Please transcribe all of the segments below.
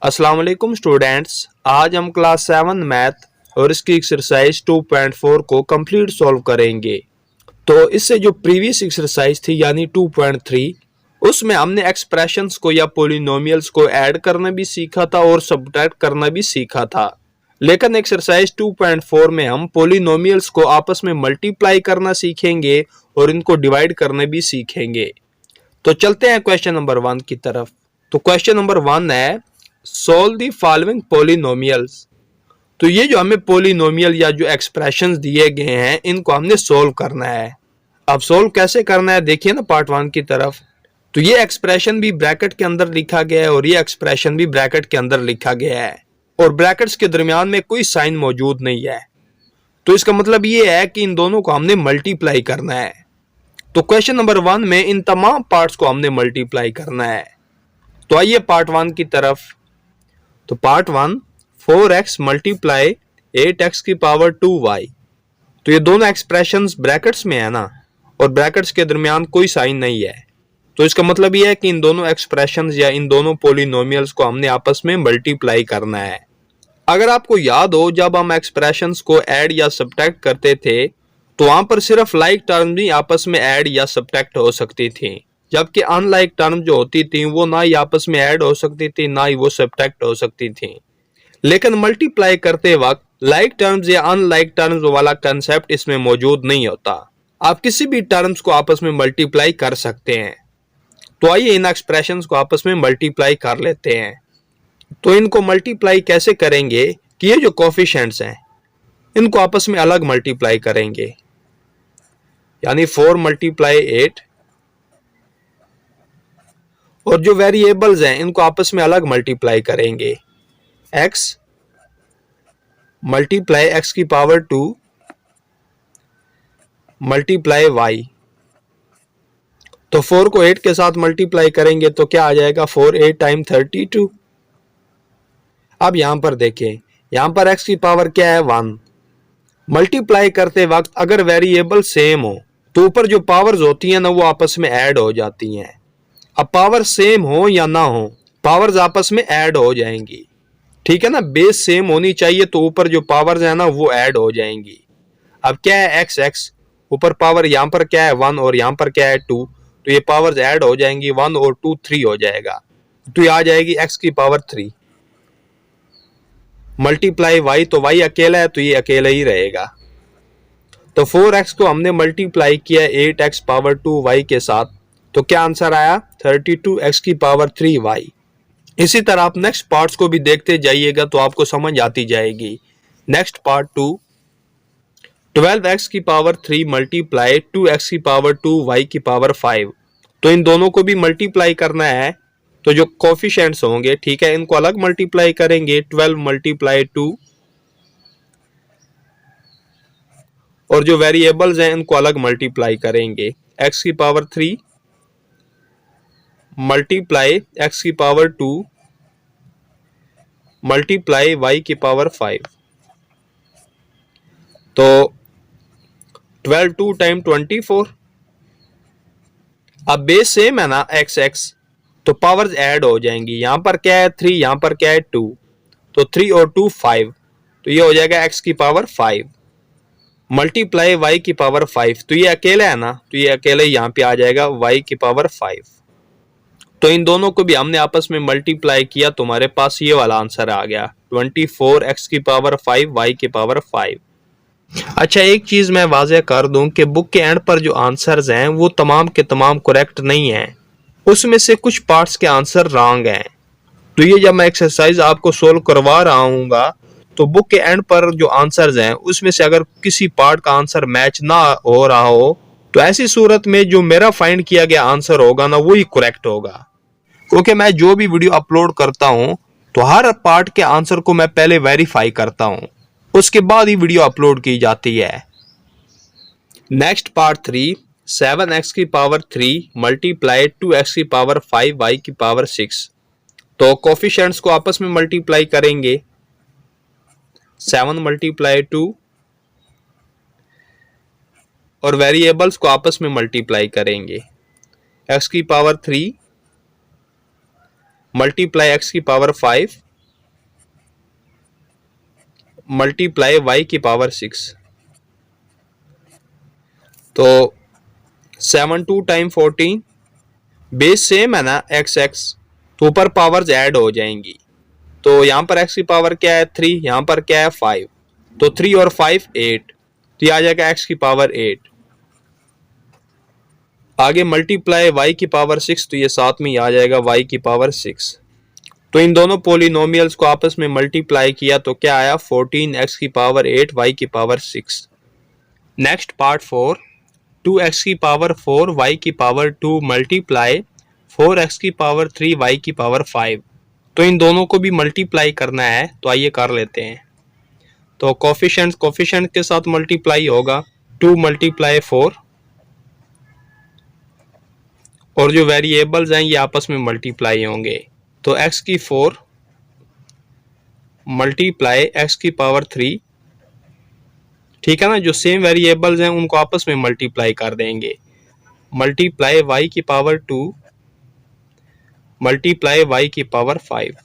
अस्सलाम वालेकुम स्टूडेंट्स, आज हम क्लास 7 मैथ और इसकी एक्सरसाइज 2.4 को कंप्लीट सॉल्व करेंगे। तो इससे जो प्रीवियस एक्सरसाइज थी यानी 2.3 उसमें हमने एक्सप्रेशंस को या पोलिनोमियल्स को ऐड करना भी सीखा था और सब्ट्रैक्ट करना भी सीखा था। लेकिन एक्सरसाइज 2.4 में हम पोलिनोमियल्स को आपस में मल्टीप्लाई करना सीखेंगे और इनको डिवाइड करना भी सीखेंगे। तो चलते हैं क्वेश्चन नंबर 1 की तरफ। तो क्वेश्चन नंबर 1 है सोल्व द फॉलोइंग पोलिनोमियल्स। तो ये जो हमें पोलिनोमियल या जो एक्सप्रेशंस दिए गए हैं इनको हमने सोल्व करना है। अब सोल्व कैसे करना है देखिए ना पार्ट 1 की तरफ। तो ये एक्सप्रेशन भी ब्रैकेट के अंदर लिखा गया है और ये एक्सप्रेशन भी ब्रैकेट के अंदर लिखा गया है और ब्रैकेट्स के दरमियान में कोई साइन मौजूद नहीं है। तो इसका मतलब ये है कि इन दोनों को हमने मल्टीप्लाई करना है। तो क्वेश्चन नंबर 1 में इन तमाम पार्ट्स को हमने मल्टीप्लाई करना है। तो आइए पार्ट 1 की तरफ। तो पार्ट 1 4x मल्टीप्लाई 8x की पावर 2y। तो ये दोनों एक्सप्रेशंस ब्रैकेट्स में है ना और ब्रैकेट्स के दरमियान कोई साइन नहीं है। तो इसका मतलब ये है कि इन दोनों एक्सप्रेशंस या इन दोनों पोलिनोमियल्स को हमने आपस में मल्टीप्लाई करना है। अगर आपको याद हो जब हम एक्सप्रेशंस को ऐड या सब्ट्रैक्ट करते थे तो वहां पर सिर्फ लाइक टर्म ही आपस में ऐड या सब्ट्रैक्ट हो सकती थी, जबकि अनलाइक टर्म जो होती थी वो ना ही आपस में ऐड हो सकती थी ना ही वो सब्ट्रैक्ट हो सकती थी। लेकिन मल्टीप्लाई करते वक्त लाइक टर्म्स या अनलाइक टर्म्स वाला कंसेप्ट इसमें मौजूद नहीं होता। आप किसी भी टर्म्स को आपस में मल्टीप्लाई कर सकते हैं। तो आइए इन एक्सप्रेशंस को आपस में मल्टीप्लाई कर लेते हैं। तो इनको मल्टीप्लाई कैसे करेंगे कि ये जो कोफिशिएंट्स हैं इनको आपस में अलग मल्टीप्लाई करेंगे, यानी 4 मल्टीप्लाई 8 और जो वेरिएबल्स हैं इनको आपस में अलग मल्टीप्लाई करेंगे। x मल्टीप्लाई x की पावर 2 मल्टीप्लाई y। तो 4 को 8 के साथ मल्टीप्लाई करेंगे तो क्या आ जाएगा 4 8 टाइम 32। अब यहां पर देखें, यहां पर x की पावर क्या है 1। मल्टीप्लाई करते वक्त अगर वेरिएबल सेम हो तो ऊपर जो पावर्स होती हैं ना वो आपस में ऐड हो जाती हैं। अब पावर सेम हो या ना हो पावर्स आपस में ऐड हो जाएंगी, ठीक है ना। बेस सेम होनी चाहिए तो ऊपर जो पावर्स है ना वो ऐड हो जाएंगी। अब क्या है एक्स एक्स, ऊपर पावर यहाँ पर क्या है 1 और यहाँ पर क्या है 2, तो ये पावर्स ऐड हो जाएंगी, 1 और 2 3 हो जाएगा। तो ये आ जाएगी x की पावर 3 मल्टीप्लाई y। तो y अकेला है तो ये अकेला ही रहेगा। तो 4x को हमने मल्टीप्लाई किया 8x पावर 2y के साथ, तो क्या आंसर आया 32x की पावर 3y। इसी तरह आप नेक्स्ट पार्ट्स को भी देखते जाइएगा तो आपको समझ आती जाएगी। नेक्स्ट पार्ट 2 12x की पावर 3 मल्टीप्लाई 2x की पावर 2y की पावर 5। तो इन दोनों को भी मल्टीप्लाई करना है। तो जो कोफिशिएंट्स होंगे ठीक है इनको अलग मल्टीप्लाई करेंगे, 12 मल्टीप्लाई 2 और जो वेरिएबल्स हैं इनको अलग मल्टीप्लाई करेंगे। x की पावर 3 मल्टीप्लाई x की पावर 2 मल्टीप्लाई y की पावर 5। तो 12 2 टाइम 24। अब बेस सेम है ना x x तो पावर्स ऐड हो जाएंगी। यहां पर क्या है 3, यहां पर क्या है 2, तो 3 और 2 5, तो ये हो जाएगा x की पावर 5 मल्टीप्लाई y की पावर 5। तो ये अकेला है ना तो ये अकेला ही यहां पे आ जाएगा y की पावर 5। तो इन दोनों को भी हमने आपस में मल्टीप्लाई किया तो हमारे पास ये वाला आंसर आ गया 24x की पावर 5 y की पावर 5। अच्छा एक चीज मैं वाज़ेह कर दूं कि बुक के एंड पर जो आंसर्स हैं वो तमाम के तमाम करेक्ट नहीं हैं, उसमें से कुछ पार्ट्स के आंसर रॉन्ग हैं। तो ये जब मैं एक्सरसाइज आपको सोल्व करवा रहा हूँगा तो बुक के एंड पर जो आंसर्स हैं उसमें से अगर किसी पार्ट का आंसर मैच ना हो रहा हो तो ऐसी सूरत में जो मेरा फाइंड किया गया आंसर होगा ना वही करेक्ट होगा। क्योंकि मैं जो भी वीडियो अपलोड करता हूँ तो हर पार्ट के आंसर को मैं पहले वेरीफाई करता हूँ, उसके बाद ही वीडियो अपलोड की जाती है। नेक्स्ट पार्ट 3 7x की पावर 3 मल्टीप्लाई 2x की पावर 5 y की पावर 6। तो कोफिशिएंट्स को आपस में मल्टीप्लाई करेंगे, 7 मल्टीप्लाई 2 और वेरिएबल्स को आपस में मल्टीप्लाई करेंगे। x की पावर 3 मल्टीप्लाई x की पावर 5 मल्टीप्लाई वाई की पावर 6। तो 7 2 टाइम 14, बेस सेम है ना एक्स एक्स, तो ऊपर पावर्स ऐड हो जाएंगी। तो यहाँ पर एक्स की पावर क्या है 3, यहाँ पर क्या है 5, तो 3 और 5 8, तो ये आ जाएगा एक्स की पावर 8। आगे मल्टीप्लाई वाई की पावर 6, तो ये साथ में ही आ जाएगा वाई की पावर 6। तो इन दोनों पोलिनोमियल्स को आपस में मल्टीप्लाई किया तो क्या आया 14 एक्स की पावर 8 वाई की पावर 6। नेक्स्ट पार्ट 4, 2 एक्स की पावर 4 वाई की पावर 2 मल्टीप्लाई 4 एक्स की पावर 3 वाई की पावर 5। तो इन दोनों को भी मल्टीप्लाई करना है, तो आइए कर लेते हैं। तो कोफिशिएंट के साथ मल्टीप्लाई होगा, 2 मल्टीप्लाई 4, और जो वेरिएबल्स हैं ये आपस में मल्टीप्लाई होंगे। तो x की 4 मल्टीप्लाई x की पावर 3, ठीक है ना, जो सेम वेरिएबल्स हैं उनको आपस में मल्टीप्लाई कर देंगे। मल्टीप्लाई y की पावर 2 मल्टीप्लाई y की पावर 5।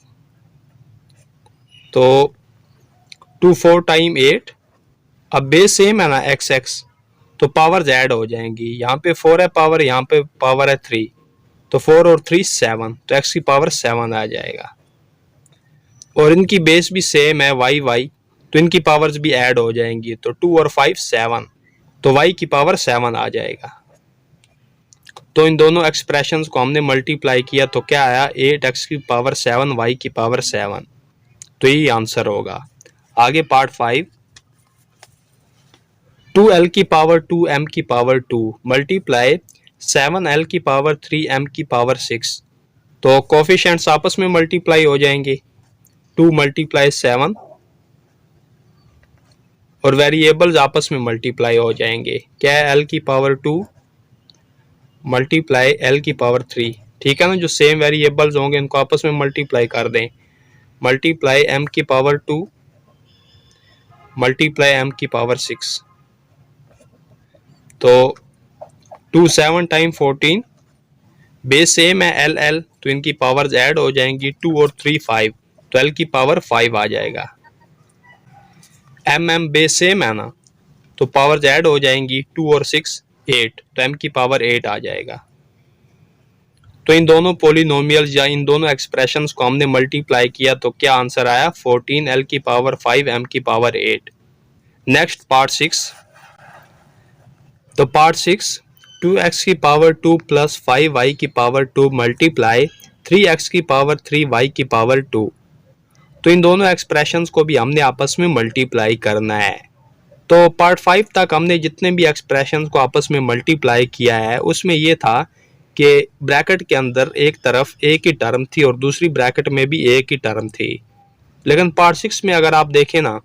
तो 2 4 टाइम 8, अब बेस सेम है ना एक्स एक्स, तो पावर्स ऐड हो जाएंगी। यहाँ पे 4 है पावर, यहाँ पे पावर है 3, तो 4 और 3 7, तो x की पावर 7 आ जाएगा। और इनकी बेस भी सेम है वाई वाई, तो इनकी पावर्स भी ऐड हो जाएंगी। तो 2 और 5 7, तो y की पावर 7 आ जाएगा। तो इन दोनों एक्सप्रेशंस को हमने मल्टीप्लाई किया तो क्या आया 8x की पावर 7 y की पावर 7। तो यही आंसर होगा। आगे पार्ट 5, 2l की पावर 2 m की पावर 2 मल्टीप्लाई 7l की पावर 3 m की पावर 6। तो कोफिशिएंट्स आपस में मल्टीप्लाई हो जाएंगे, 2 मल्टीप्लाई 7, और वेरिएबल्स आपस में मल्टीप्लाई हो जाएंगे। क्या है l की पावर 2 मल्टीप्लाई l की पावर 3, ठीक है ना, जो सेम वेरिएबल्स होंगे इनको आपस में मल्टीप्लाई कर दें। मल्टीप्लाई m की पावर 2 मल्टीप्लाई m की पावर 6। तो 2 7 टाइम 14, बेस सेम है एल एल, तो इनकी पावर्स ऐड हो जाएंगी। 2 और 3 5, तो एल की पावर 5 आ जाएगा। एम एम बेस सेम है ना, तो पावर्स ऐड हो जाएंगी। 2 और 6 8, तो एम की पावर 8 आ जाएगा। तो इन दोनों पोलिनोमियल्स या इन दोनों एक्सप्रेशंस को हमने मल्टीप्लाई किया तो क्या आंसर आया 14 एल की पावर 5 एम की पावर 8। नेक्स्ट पार्ट 6, तो पार्ट 6, 2x की पावर 2 प्लस 5y की पावर 2 मल्टीप्लाई 3x की पावर 3y की पावर 2। तो इन दोनों एक्सप्रेशंस को भी हमने आपस में मल्टीप्लाई करना है। तो पार्ट 5 तक हमने जितने भी एक्सप्रेशंस को आपस में मल्टीप्लाई किया है उसमें यह था कि ब्रैकेट के अंदर एक तरफ एक ही टर्म थी और दूसरी ब्रैकेट में भी एक ही टर्म थी। लेकिन पार्ट 6 में अगर आप देखें ना,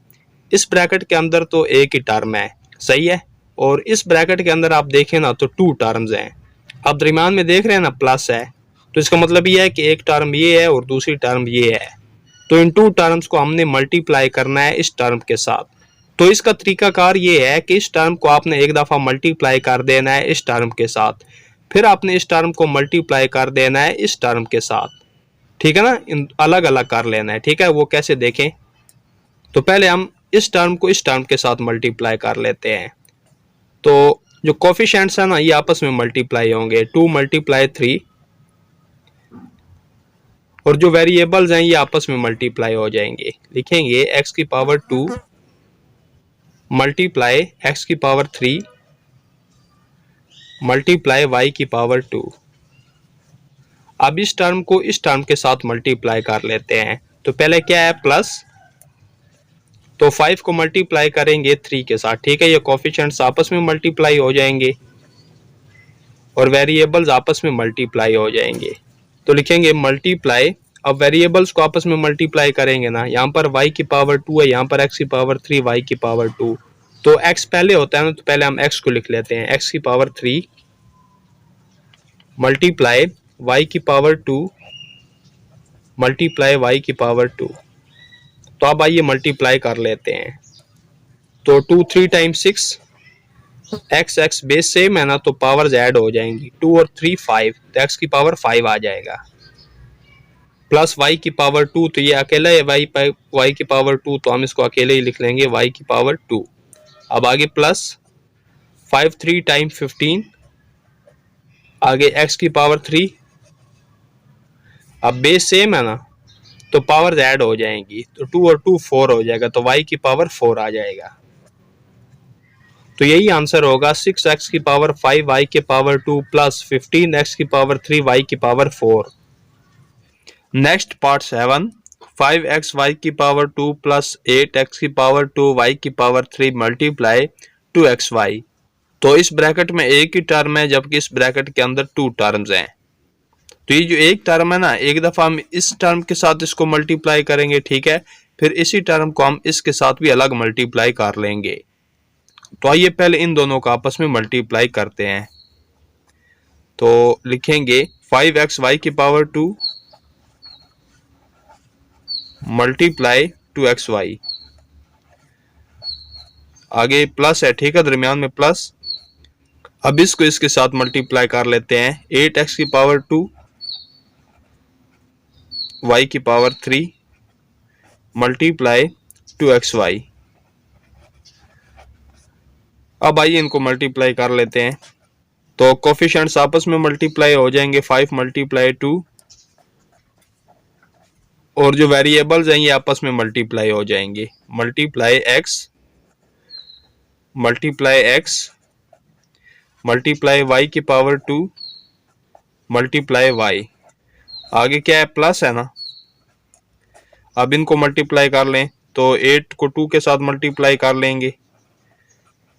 इस ब्रैकेट के अंदर तो एक ही टर्म है, सही है, और इस ब्रैकेट के अंदर आप देखें ना तो 2 टर्म्स हैं। आप दरमियान में देख रहे हैं ना प्लस है, तो इसका मतलब ये है कि एक टर्म ये है और दूसरी टर्म ये है। तो इन 2 टर्म्स को हमने मल्टीप्लाई करना है इस टर्म के साथ। तो इसका तरीकाकार ये है कि इस टर्म को आपने एक दफ़ा मल्टीप्लाई कर देना है इस टर्म के साथ, फिर आपने इस टर्म को मल्टीप्लाई कर देना है इस टर्म के साथ, ठीक है ना, इन अलग अलग कर लेना है। ठीक है, वो कैसे देखें, तो पहले हम इस टर्म को इस टर्म के साथ मल्टीप्लाई कर लेते हैं। तो जो कोफिशिएंट्स है ना ये आपस में मल्टीप्लाई होंगे, 2 मल्टीप्लाई 3, और जो वेरिएबल्स हैं ये आपस में मल्टीप्लाई हो जाएंगे। लिखेंगे x की पावर 2 मल्टीप्लाई x की पावर 3 मल्टीप्लाई y की पावर 2। अब इस टर्म को इस टर्म के साथ मल्टीप्लाई कर लेते हैं। तो पहले क्या है प्लस, तो 5 को मल्टीप्लाई करेंगे 3 के साथ, ठीक है, ये कोफिशिएंट्स आपस में मल्टीप्लाई हो जाएंगे और वेरिएबल्स आपस में मल्टीप्लाई हो जाएंगे। तो लिखेंगे मल्टीप्लाई, अब वेरिएबल्स को आपस में मल्टीप्लाई करेंगे ना, यहाँ पर y की पावर 2 है, यहाँ पर x की पावर 3 y की पावर 2। तो x पहले होता है ना, तो पहले हम x को लिख लेते हैं, x की पावर 3 मल्टीप्लाई y की पावर 2 मल्टीप्लाई y की पावर 2। तो अब आइए मल्टीप्लाई कर लेते हैं। तो 2 3 time 6, x x base same है ना, तो पावर्स ऐड हो जाएंगी। 2 और 3 5, तो x की पावर 5 आ जाएगा। प्लस वाई की पावर 2, तो ये अकेला है वाई की पावर 2, तो हम इसको अकेले ही लिख लेंगे वाई की पावर 2। अब आगे प्लस 5 3 टाइम 15, आगे एक्स की पावर 3। अब बेस सेम है ना, तो पावर ऐड हो जाएंगी, तो 2 और 2 4 हो जाएगा, तो वाई की पावर 4 आ जाएगा। तो यही आंसर होगा 6x की पावर 5 वाई की पावर 2 प्लस 15x की पावर 3 वाई की power 4। Next part 7, 5x y की पावर 2 प्लस 8x की पावर 2 वाई की पावर 3 मल्टीप्लाई 2xy। तो इस ब्रैकेट में एक ही टर्म है, जबकि इस ब्रैकेट के अंदर 2 टर्म्स हैं। तो ये जो एक टर्म है ना, एक दफा हम इस टर्म के साथ इसको मल्टीप्लाई करेंगे, ठीक है, फिर इसी टर्म को हम इसके साथ भी अलग मल्टीप्लाई कर लेंगे। तो आइए पहले इन दोनों को आपस में मल्टीप्लाई करते हैं। तो लिखेंगे 5x वाई की पावर 2 मल्टीप्लाई 2xy, आगे प्लस है, ठीक है, दरमियान में प्लस। अब इसको इसके साथ मल्टीप्लाई कर लेते हैं, 8x की पावर 2 वाई की पावर 3 मल्टीप्लाई 2xy। अब आइए इनको मल्टीप्लाई कर लेते हैं। तो कोफिशिएंट्स आपस में मल्टीप्लाई हो जाएंगे, 5 मल्टीप्लाई 2, और जो वेरिएबल्स हैं ये आपस में मल्टीप्लाई हो जाएंगे, मल्टीप्लाई x मल्टीप्लाई वाई की पावर 2 मल्टीप्लाई वाई, आगे क्या है, प्लस है ना। अब इनको मल्टीप्लाई कर लें, तो 8 को 2 के साथ मल्टीप्लाई कर लेंगे,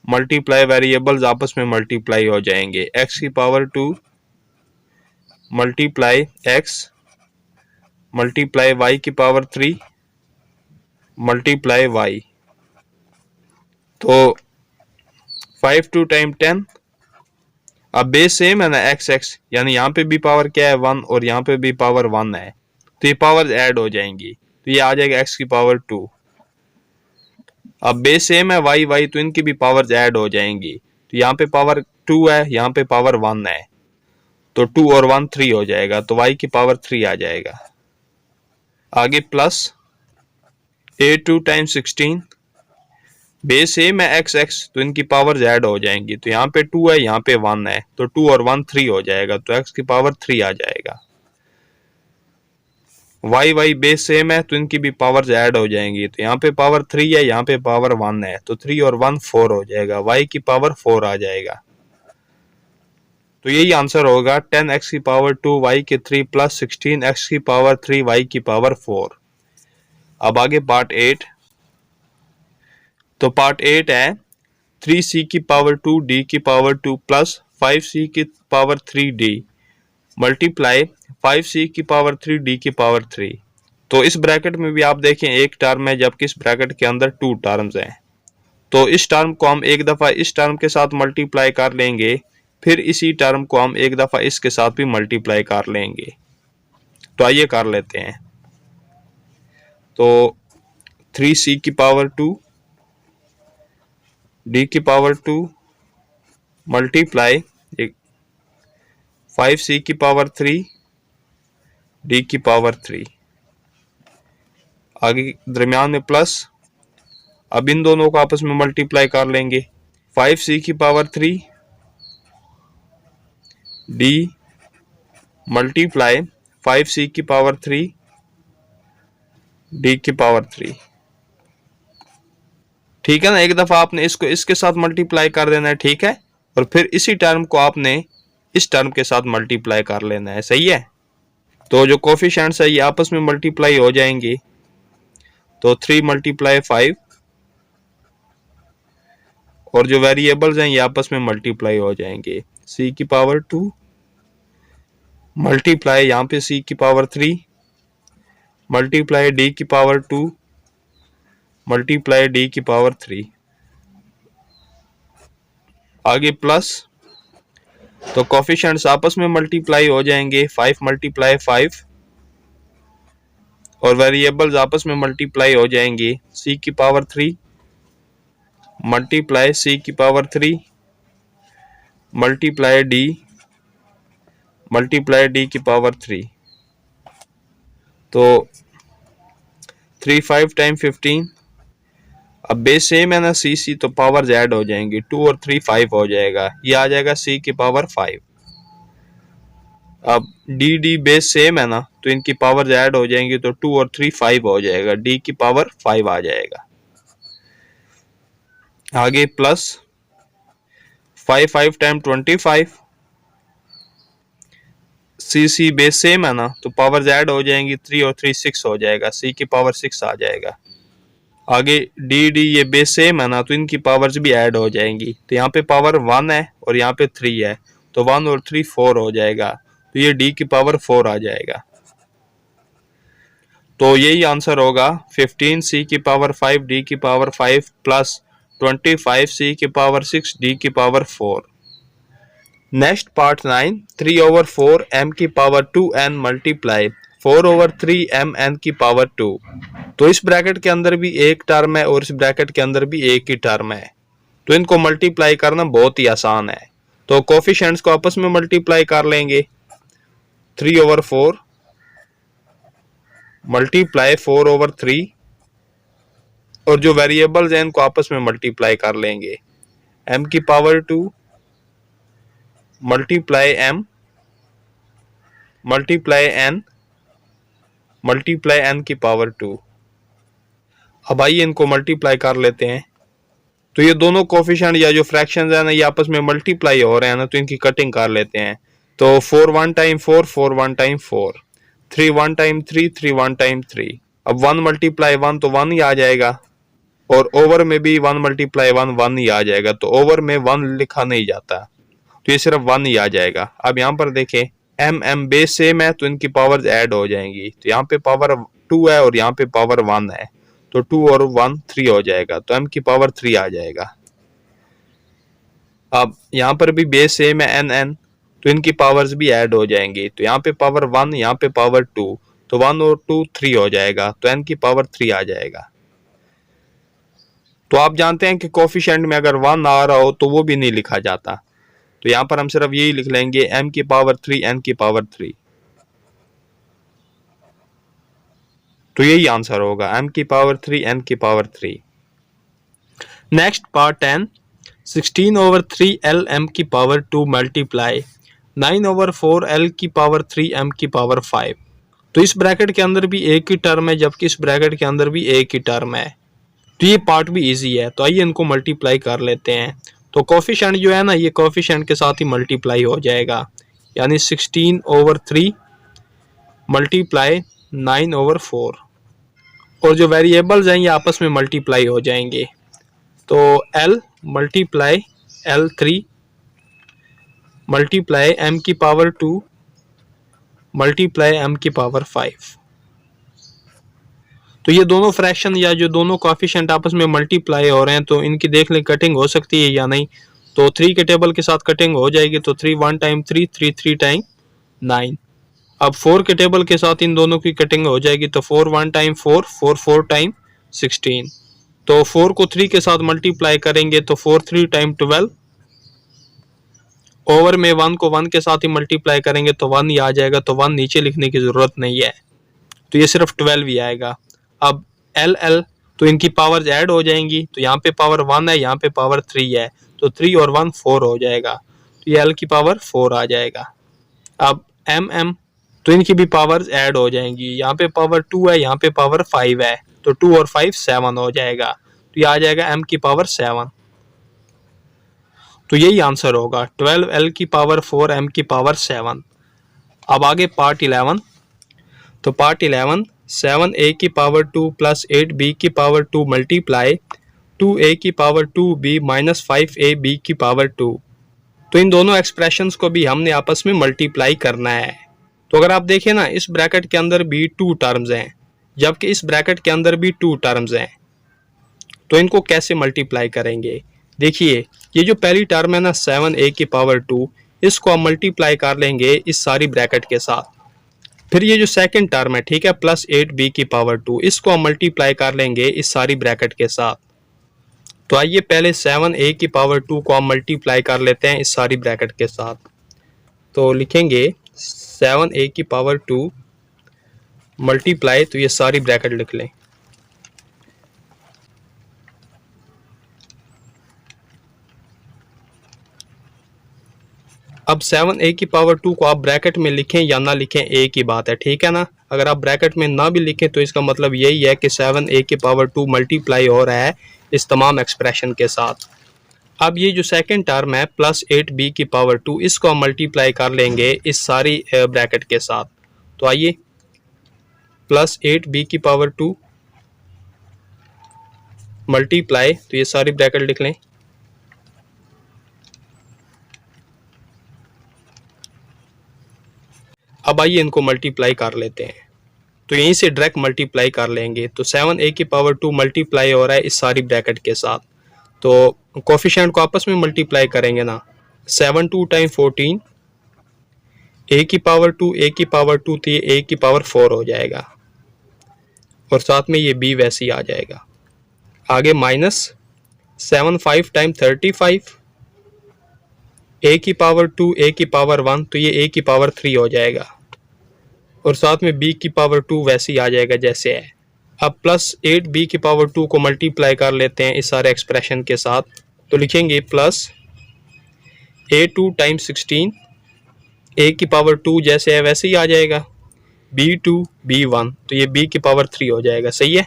मल्टीप्लाई वेरिएबल्स आपस में मल्टीप्लाई हो जाएंगे, x की power 2 multiply x multiply y की पावर 3 मल्टीप्लाई वाई। तो 5 2 टाइम 10। अब बेस सेम है ना, x यानी यहाँ पे भी पावर क्या है 1 और यहाँ पे भी पावर 1 है, तो ये पावर ऐड हो जाएंगी, तो ये आ जाएगा x की पावर 2। अब बेस सेम है y, तो इनकी भी पावर्स ऐड हो जाएंगी, तो यहाँ पे पावर 2 है, यहाँ पे पावर 1 है, तो 2 और 1 3 हो जाएगा, तो y की पावर 3 आ जाएगा। आगे प्लस 8 2 टाइम 16, बेस सेम है x, तो इनकी पावर्स ऐड हो जाएंगी, तो यहाँ पे 2 है, यहाँ पे 1 है, तो 2 और 1 3 हो जाएगा, तो x की पावर 3 आ जाएगा। y बेस सेम है, तो इनकी भी पावर्स ऐड हो जाएंगी, तो यहाँ पे पावर 3 है, यहाँ पे पावर 1 है, तो 3 और 1 4 हो जाएगा, y की पावर 4 आ जाएगा। तो यही आंसर होगा 10x की पावर 2 y की 3 प्लस 16x की पावर 3 y की पावर 4। अब आगे पार्ट 8। तो पार्ट 8 है 3c की पावर 2 d की पावर 2 प्लस 5c की पावर 3 d मल्टीप्लाई 5c की पावर 3 d की पावर 3। तो इस ब्रैकेट में भी आप देखें एक टर्म है, जबकि इस ब्रैकेट के अंदर 2 टर्म्स हैं। तो इस टर्म को हम एक दफ़ा इस टर्म के साथ मल्टीप्लाई कर लेंगे, फिर इसी टर्म को हम एक दफ़ा इसके साथ भी मल्टीप्लाई कर लेंगे। तो आइए कर लेते हैं। तो 3c की पावर 2 d की पावर 2 मल्टीप्लाई 5c की पावर 3 d की पावर 3, आगे दरमियान में प्लस। अब इन दोनों को आपस में मल्टीप्लाई कर लेंगे, 5c की पावर 3 d मल्टीप्लाई 5c की पावर 3 d की पावर 3। ठीक है ना, एक दफा आपने इसको इसके साथ मल्टीप्लाई कर देना है, ठीक है, और फिर इसी टर्म को आपने इस टर्म के साथ मल्टीप्लाई कर लेना है, सही है। तो जो कोफिशिएंट्स है ये आपस में मल्टीप्लाई हो जाएंगे, तो 3 मल्टीप्लाई 5, और जो वेरिएबल्स हैं ये आपस में मल्टीप्लाई हो जाएंगे, c की पावर 2 मल्टीप्लाई यहाँ पे c की पावर 3 मल्टीप्लाई d की पावर 2 मल्टीप्लाई d की पावर 3, आगे प्लस। तो कोफिशिएंट्स आपस में मल्टीप्लाई हो जाएंगे, 5 मल्टीप्लाई 5, और वेरिएबल्स आपस में मल्टीप्लाई हो जाएंगे, c की पावर 3 मल्टीप्लाई c की पावर 3 मल्टीप्लाई d की पावर 3। तो 3 5 टाइम 15। अब बेस सेम है ना सी, तो पावर्स ऐड हो जाएंगी, 2 और 3 5 हो जाएगा, ये आ जाएगा सी की पावर 5। अब डी बेस सेम है ना, तो इनकी पावर्स ऐड हो जाएंगी, तो 2 और 3 5 हो जाएगा, डी की पावर 5 आ जाएगा। आगे प्लस 5 5 टाइम 25, सी बेस सेम है ना, तो पावर्स ऐड हो जाएंगी, 3 और 3 6 हो जाएगा, सी की पावर 6 आ जाएगा। आगे डी ये बेस सेम है ना, तो इनकी पावर्स भी ऐड हो जाएंगी, तो यहाँ पे पावर 1 है और यहाँ पे 3 है, तो 1 और 3 4 हो जाएगा, तो ये डी की पावर 4 आ जाएगा। तो यही आंसर होगा 15 सी की पावर 5 डी की पावर 5 प्लस 25 सी की पावर 6 डी की power 4। Next part 9, 3 over 4 M की power 2 N multiply 4 over 3 M N की पावर 2। तो इस ब्रैकेट के अंदर भी एक टर्म है और इस ब्रैकेट के अंदर भी एक ही टर्म है, तो इनको मल्टीप्लाई करना बहुत ही आसान है। तो कोफिशिएंट्स को आपस में मल्टीप्लाई कर लेंगे, 3 ओवर 4 मल्टीप्लाई 4 ओवर 3, और जो वेरिएबल्स हैं इनको आपस में मल्टीप्लाई कर लेंगे, m की power 2 multiply m multiply n multiply n की पावर 2। अब आइए इनको मल्टीप्लाई कर लेते हैं। तो ये दोनों कोफिशिएंट या जो फ्रैक्शंस है ना, ये आपस में मल्टीप्लाई हो रहे हैं ना, तो इनकी कटिंग कर लेते हैं। तो 4 1 टाइम 4 4 1 टाइम 4, 3 1 टाइम 3 3 1 टाइम 3। अब 1 मल्टीप्लाई 1 तो 1 ही आ जाएगा, और ओवर में भी 1 मल्टीप्लाई 1 1 ही आ जाएगा, तो ओवर में 1 लिखा नहीं जाता, तो ये सिर्फ 1 ही आ जाएगा। अब यहाँ पर देखें m बेस सेम है, तो इनकी पावर्स ऐड हो जाएंगी, तो यहाँ पे पावर 2 है और यहाँ पे पावर 1 है, तो 2 और 1 3 हो जाएगा, तो m की पावर 3 आ जाएगा। अब यहाँ पर भी बेस सेम है n, तो इनकी पावर्स भी ऐड हो जाएंगी, तो यहाँ पे पावर 1 यहाँ पे पावर 2, तो 1 और 2 3 हो जाएगा, तो n की पावर 3 आ जाएगा। तो आप जानते हैं कि कोफिशिएंट में अगर 1 आ रहा हो तो वो भी नहीं लिखा जाता, तो यहाँ पर हम सिर्फ यही लिख लेंगे m की पावर 3 n की पावर 3। तो यही आंसर होगा, m की पावर 3 n की power 3। Next part 10, 16 over 3 l m की पावर 2 मल्टीप्लाई 9 ओवर 4 l की पावर 3 m की पावर 5। तो इस ब्रैकेट के अंदर भी एक ही टर्म है, जबकि इस ब्रैकेट के अंदर भी एक ही टर्म है, तो ये पार्ट भी इजी है। तो आइए इनको मल्टीप्लाई कर लेते हैं। तो कोफिशिएंट जो है ना, ये कोफिशिएंट के साथ ही मल्टीप्लाई हो जाएगा, यानी 16 ओवर 3 मल्टीप्लाई 9 ओवर 4, और जो वेरिएबल्स हैं ये आपस में मल्टीप्लाई हो जाएंगे, तो l multiply l3 multiply m की पावर 2 मल्टीप्लाई m की पावर 5। तो ये दोनों फ्रैक्शन या जो दोनों कोफिशिएंट आपस में मल्टीप्लाई हो रहे हैं, तो इनकी देख लें कटिंग हो सकती है या नहीं। तो 3 के टेबल के साथ कटिंग हो जाएगी, तो 3 1 टाइम 3 3 3 टाइम 9। अब 4 के टेबल के साथ इन दोनों की कटिंग हो जाएगी, तो 4 1 टाइम 4 4 4 टाइम 16। तो 4 को 3 के साथ मल्टीप्लाई करेंगे, तो 4 3 टाइम 12। ओवर में 1 को 1 के साथ ही मल्टीप्लाई करेंगे तो 1 ही आ जाएगा, तो 1 नीचे लिखने की जरूरत नहीं है, तो ये सिर्फ 12 ही आएगा। अब l तो इनकी पावर्स ऐड हो जाएंगी, तो यहाँ पे पावर 1 है, यहाँ पे पावर 3 है, तो 3 और 1 4 हो जाएगा, तो ये l की पावर 4 आ जाएगा। अब m तो इनकी भी पावर्स ऐड हो जाएंगी, यहाँ पे पावर 2 है, यहाँ पे पावर 5 है, तो 2 और 5 7 हो जाएगा, तो ये आ जाएगा m की पावर 7। तो यही आंसर होगा, 12 l की पावर 4 m की पावर 7। अब आगे पार्ट 11। तो पार्ट 11, 7 a की पावर 2 प्लस 8 b की पावर 2 मल्टीप्लाई 2 a की power 2 b minus 5 a b की पावर 2। तो इन दोनों एक्सप्रेशंस को भी हमने आपस में मल्टीप्लाई करना है। तो अगर आप देखें ना, इस ब्रैकेट के अंदर भी 2 टर्म्स हैं, जबकि इस ब्रैकेट के अंदर भी 2 टर्म्स हैं, तो इनको कैसे मल्टीप्लाई करेंगे। देखिए ये जो पहली टर्म है ना 7a की पावर 2, इसको हम मल्टीप्लाई कर लेंगे इस सारी ब्रैकेट के साथ। फिर ये जो सेकंड टर्म है, ठीक है, प्लस 8b की पावर 2, इसको हम मल्टीप्लाई कर लेंगे इस सारी ब्रैकेट के साथ। तो आइए पहले 7a की पावर 2 को हम मल्टीप्लाई कर लेते हैं इस सारी ब्रैकेट के साथ। तो लिखेंगे 7a की पावर 2 मल्टीप्लाई, तो ये सारी ब्रैकेट लिख लें। अब 7a की पावर 2 को आप ब्रैकेट में लिखें या ना लिखें एक ही बात है, ठीक है ना। अगर आप ब्रैकेट में ना भी लिखें तो इसका मतलब यही है कि 7a की पावर 2 मल्टीप्लाई हो रहा है इस तमाम एक्सप्रेशन के साथ। अब ये जो सेकंड टर्म है प्लस 8b की पावर 2, इसको हम मल्टीप्लाई कर लेंगे इस सारी ब्रैकेट के साथ। तो आइए, प्लस 8b की पावर 2 मल्टीप्लाई, तो ये सारी ब्रैकेट लिख लें। अब आइए इनको मल्टीप्लाई कर लेते हैं, तो यहीं से डायरेक्ट मल्टीप्लाई कर लेंगे। तो 7a की पावर 2 मल्टीप्लाई हो रहा है इस सारी ब्रैकेट के साथ, तो कोफिशिएंट को आपस में मल्टीप्लाई करेंगे ना। 7 2 टाइम 14, a की पावर 2 a की पावर 2, तो ये a की पावर 4 हो जाएगा और साथ में ये b वैसे ही आ जाएगा। आगे माइनस 7 5 टाइम 35, a की पावर 2 a की पावर 1, तो ये a की पावर 3 हो जाएगा और साथ में b की पावर 2 वैसे ही आ जाएगा जैसे है। अब प्लस 8b की पावर 2 को मल्टीप्लाई कर लेते हैं इस सारे एक्सप्रेशन के साथ, तो लिखेंगे प्लस a2 टाइम 16, a की पावर 2 जैसे है वैसे ही आ जाएगा, b2 b1, तो ये b की पावर 3 हो जाएगा, सही है।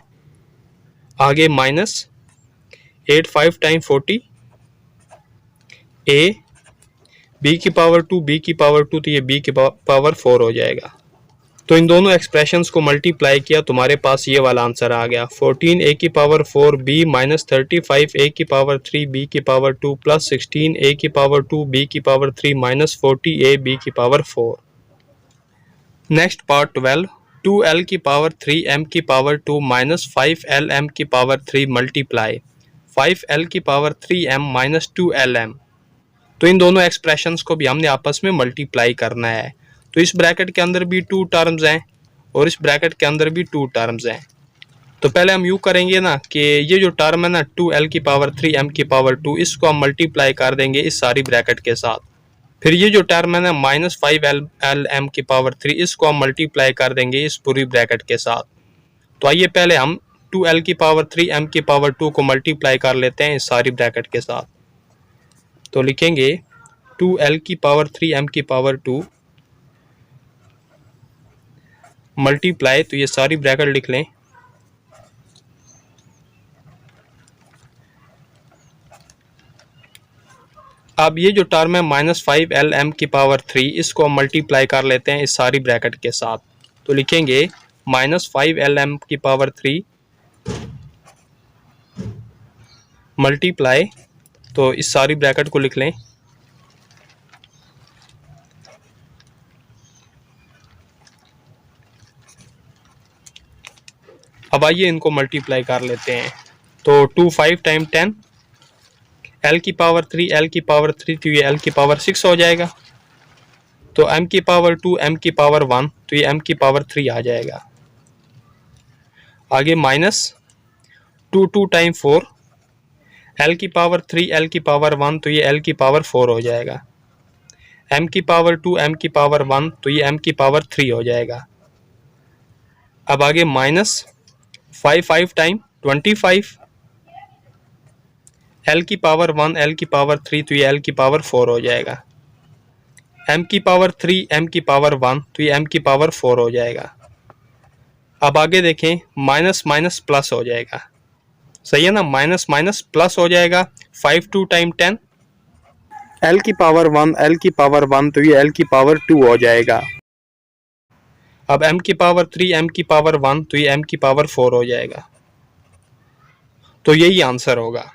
आगे माइनस 8 5 टाइम 40, a b की पावर 2 b की पावर 2, तो ये b की पावर 4 हो जाएगा। तो इन दोनों एक्सप्रेशंस को मल्टीप्लाई किया, तुम्हारे पास ये वाला आंसर आ गया। 14 a की पावर 4 b माइनस 35 a की पावर 3 b की पावर 2 प्लस 16 a की पावर 2 b की पावर 3 माइनस 40 a b की पावर 4। नेक्स्ट पार्ट 12, 2l की पावर 3 m की पावर 2 माइनस 5l m की पावर 3 मल्टीप्लाई 5l की power 3 m minus 2l m। तो इन दोनों एक्सप्रेशंस को भी हमने आपस में मल्टीप्लाई करना है। तो इस ब्रैकेट के अंदर भी 2 टर्म्स हैं और इस ब्रैकेट के अंदर भी 2 टर्म्स हैं। तो पहले हम यूँ करेंगे ना कि ये जो टर्म है ना 2l की पावर 3 m की पावर 2, इसको हम मल्टीप्लाई कर देंगे इस सारी ब्रैकेट के साथ। फिर ये जो टर्म है ना माइनस 5l m की पावर 3, इसको हम मल्टीप्लाई कर देंगे इस पूरी ब्रैकेट के साथ। तो आइए पहले हम 2l की पावर 3 m की पावर 2 को मल्टीप्लाई कर लेते हैं इस सारी ब्रैकेट के साथ। तो लिखेंगे 2l की पावर 3 m की पावर 2 मल्टीप्लाई, तो ये सारी ब्रैकेट लिख लें। अब ये जो टर्म है माइनस 5l m की पावर 3, इसको हम मल्टीप्लाई कर लेते हैं इस सारी ब्रैकेट के साथ। तो लिखेंगे माइनस 5l m की पावर 3 मल्टीप्लाई, तो इस सारी ब्रैकेट को लिख लें। अब आइए इनको मल्टीप्लाई कर लेते हैं। तो 2 5 टाइम 10, l की पावर 3 l की पावर 3, तो ये l की पावर 6 हो जाएगा। तो m की पावर 2 m की पावर 1, तो ये m की पावर 3 आ जाएगा। आगे माइनस 2 2 टाइम 4, l की पावर 3 l की पावर 1, तो ये l की पावर 4 हो जाएगा। m की पावर 2 m की पावर 1, तो ये m की पावर 3 हो जाएगा। अब आगे माइनस 5 5 टाइम 25, l की पावर 1 l की पावर 3, तो ये l की पावर 4 हो जाएगा। m की पावर 3 m की पावर 1, तो ये m की पावर 4 हो जाएगा। अब आगे देखें, माइनस माइनस प्लस हो जाएगा, सही है ना, माइनस माइनस प्लस हो जाएगा। 5 2 टाइम 10, l की पावर 1 l की पावर 1, तो ये l की पावर 2 हो जाएगा। अब m की पावर 3 m की पावर 1, तो ये m की पावर 4 हो जाएगा। तो यही आंसर होगा।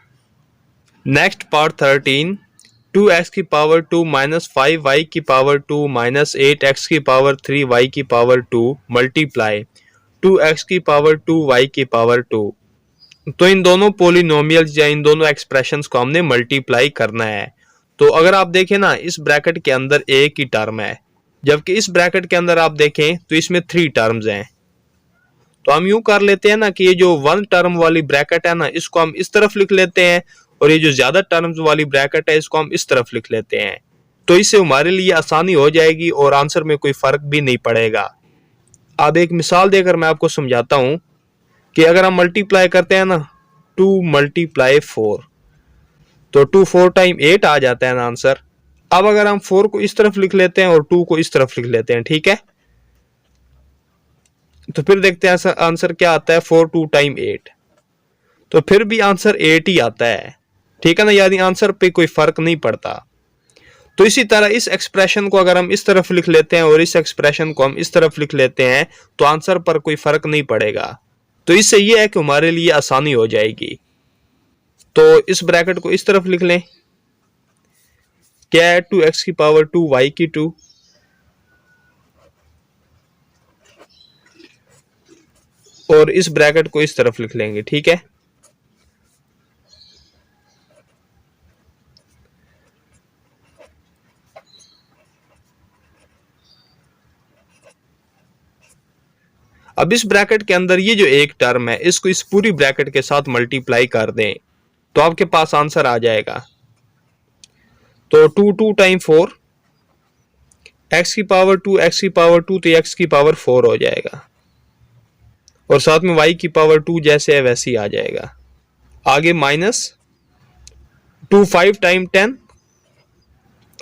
नेक्स्ट पार्ट 13, 2x की पावर 2 माइनस 5y की पावर 2 माइनस 8x की पावर 3y की पावर 2 मल्टीप्लाई 2x की पावर 2y की पावर 2। तो इन दोनों पोलिनोमियल्स या इन दोनों एक्सप्रेशंस को हमने मल्टीप्लाई करना है। तो अगर आप देखें ना, इस ब्रैकेट के अंदर एक ही टर्म है, जबकि इस ब्रैकेट के अंदर आप देखें तो इसमें 3 टर्म्स हैं। तो हम यूं कर लेते हैं ना कि ये जो 1 टर्म वाली ब्रैकेट है ना, इसको हम इस तरफ लिख लेते हैं और ये जो ज्यादा टर्म्स वाली ब्रैकेट है इसको हम इस तरफ लिख लेते हैं। तो इससे हमारे लिए आसानी हो जाएगी और आंसर में कोई फर्क भी नहीं पड़ेगा। अब एक मिसाल देकर मैं आपको समझाता हूं कि अगर हम मल्टीप्लाई करते हैं ना 2 × 4 तो 2 4 टाइम 8 आ जाता है ना आंसर। अब अगर हम 4 को इस तरफ लिख लेते हैं और 2 को इस तरफ लिख लेते हैं, ठीक है, तो फिर देखते हैं आंसर क्या आता है। 4 2 टाइम 8, तो फिर भी आंसर 8 ही आता है, ठीक है ना, यानी आंसर पे कोई फर्क नहीं पड़ता। तो इसी तरह इस एक्सप्रेशन को अगर हम इस तरफ लिख लेते हैं और इस एक्सप्रेशन को हम इस तरफ लिख लेते हैं तो आंसर पर कोई फर्क नहीं पड़ेगा। तो इससे यह है कि हमारे लिए आसानी हो जाएगी। तो इस ब्रैकेट को इस तरफ लिख लें, क्या है 2x⁻²y⁻², और इस ब्रैकेट को इस तरफ लिख लेंगे, ठीक है। अब इस ब्रैकेट के अंदर ये जो एक टर्म है इसको इस पूरी ब्रैकेट के साथ मल्टीप्लाई कर दें तो आपके पास आंसर आ जाएगा। तो 2 2 टाइम 4, x⁻², x⁻² तो x⁻4 हो जाएगा, और साथ में y⁻2 जैसे है वैसे ही आ जाएगा। आगे -2 5 टाइम 10,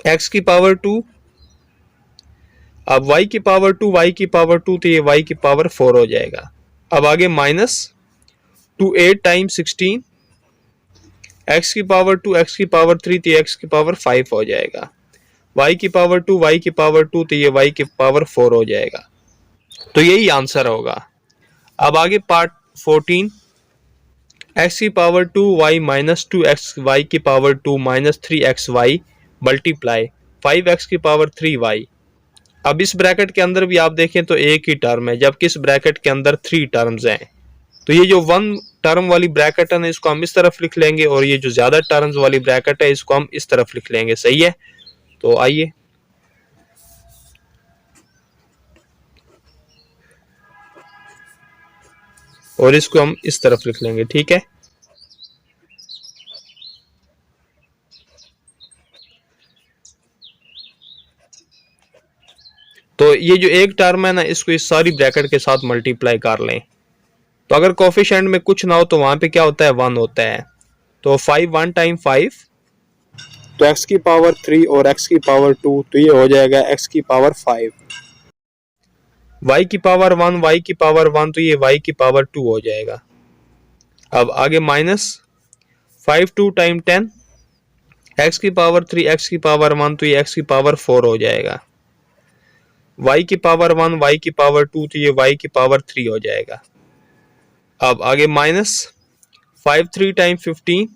x⁻2, अब y⁻2 y⁻2 तो ये y⁻4 हो जाएगा। अब आगे -2 8 टाइम 16, x⁻2 x⁻3 तो ये x⁻5 हो जाएगा। y⁻2 y⁻2 तो ये y⁻4 हो जाएगा। तो यही आंसर होगा। अब आगे part 14, x⁻2 y -2 x y⁻2 -3xy multiply 5x⁻3y। अब इस ब्रैकेट के अंदर भी आप देखें तो एक ही टर्म है, जबकि इस ब्रैकेट के अंदर 3 टर्म्स हैं। तो ये जो 1 टर्म वाली ब्रैकेट है ना इसको हम इस तरफ लिख लेंगे, और ये जो ज्यादा टर्म्स वाली ब्रैकेट है इसको हम इस तरफ लिख लेंगे, सही है। तो आइए, और इसको हम इस तरफ लिख लेंगे, ठीक है। तो ये जो एक टर्म है ना इसको इस सारी ब्रैकेट के साथ मल्टीप्लाई कर लें। तो अगर कोफिशिएंट में कुछ ना हो तो वहां पे क्या होता है, 1 होता है। तो 5 1 टाइम 5, तो x⁻3 और x⁻2 तो ये हो जाएगा x⁻5, y⁻1 y⁻1 तो ये y⁻2 हो जाएगा। अब आगे -5 2 टाइम 10, x⁻3 x⁻1 तो ये x⁻4 हो जाएगा। y⁻1 y⁻2 तो ये y⁻3 हो जाएगा। अब आगे -5 3 टाइम 15,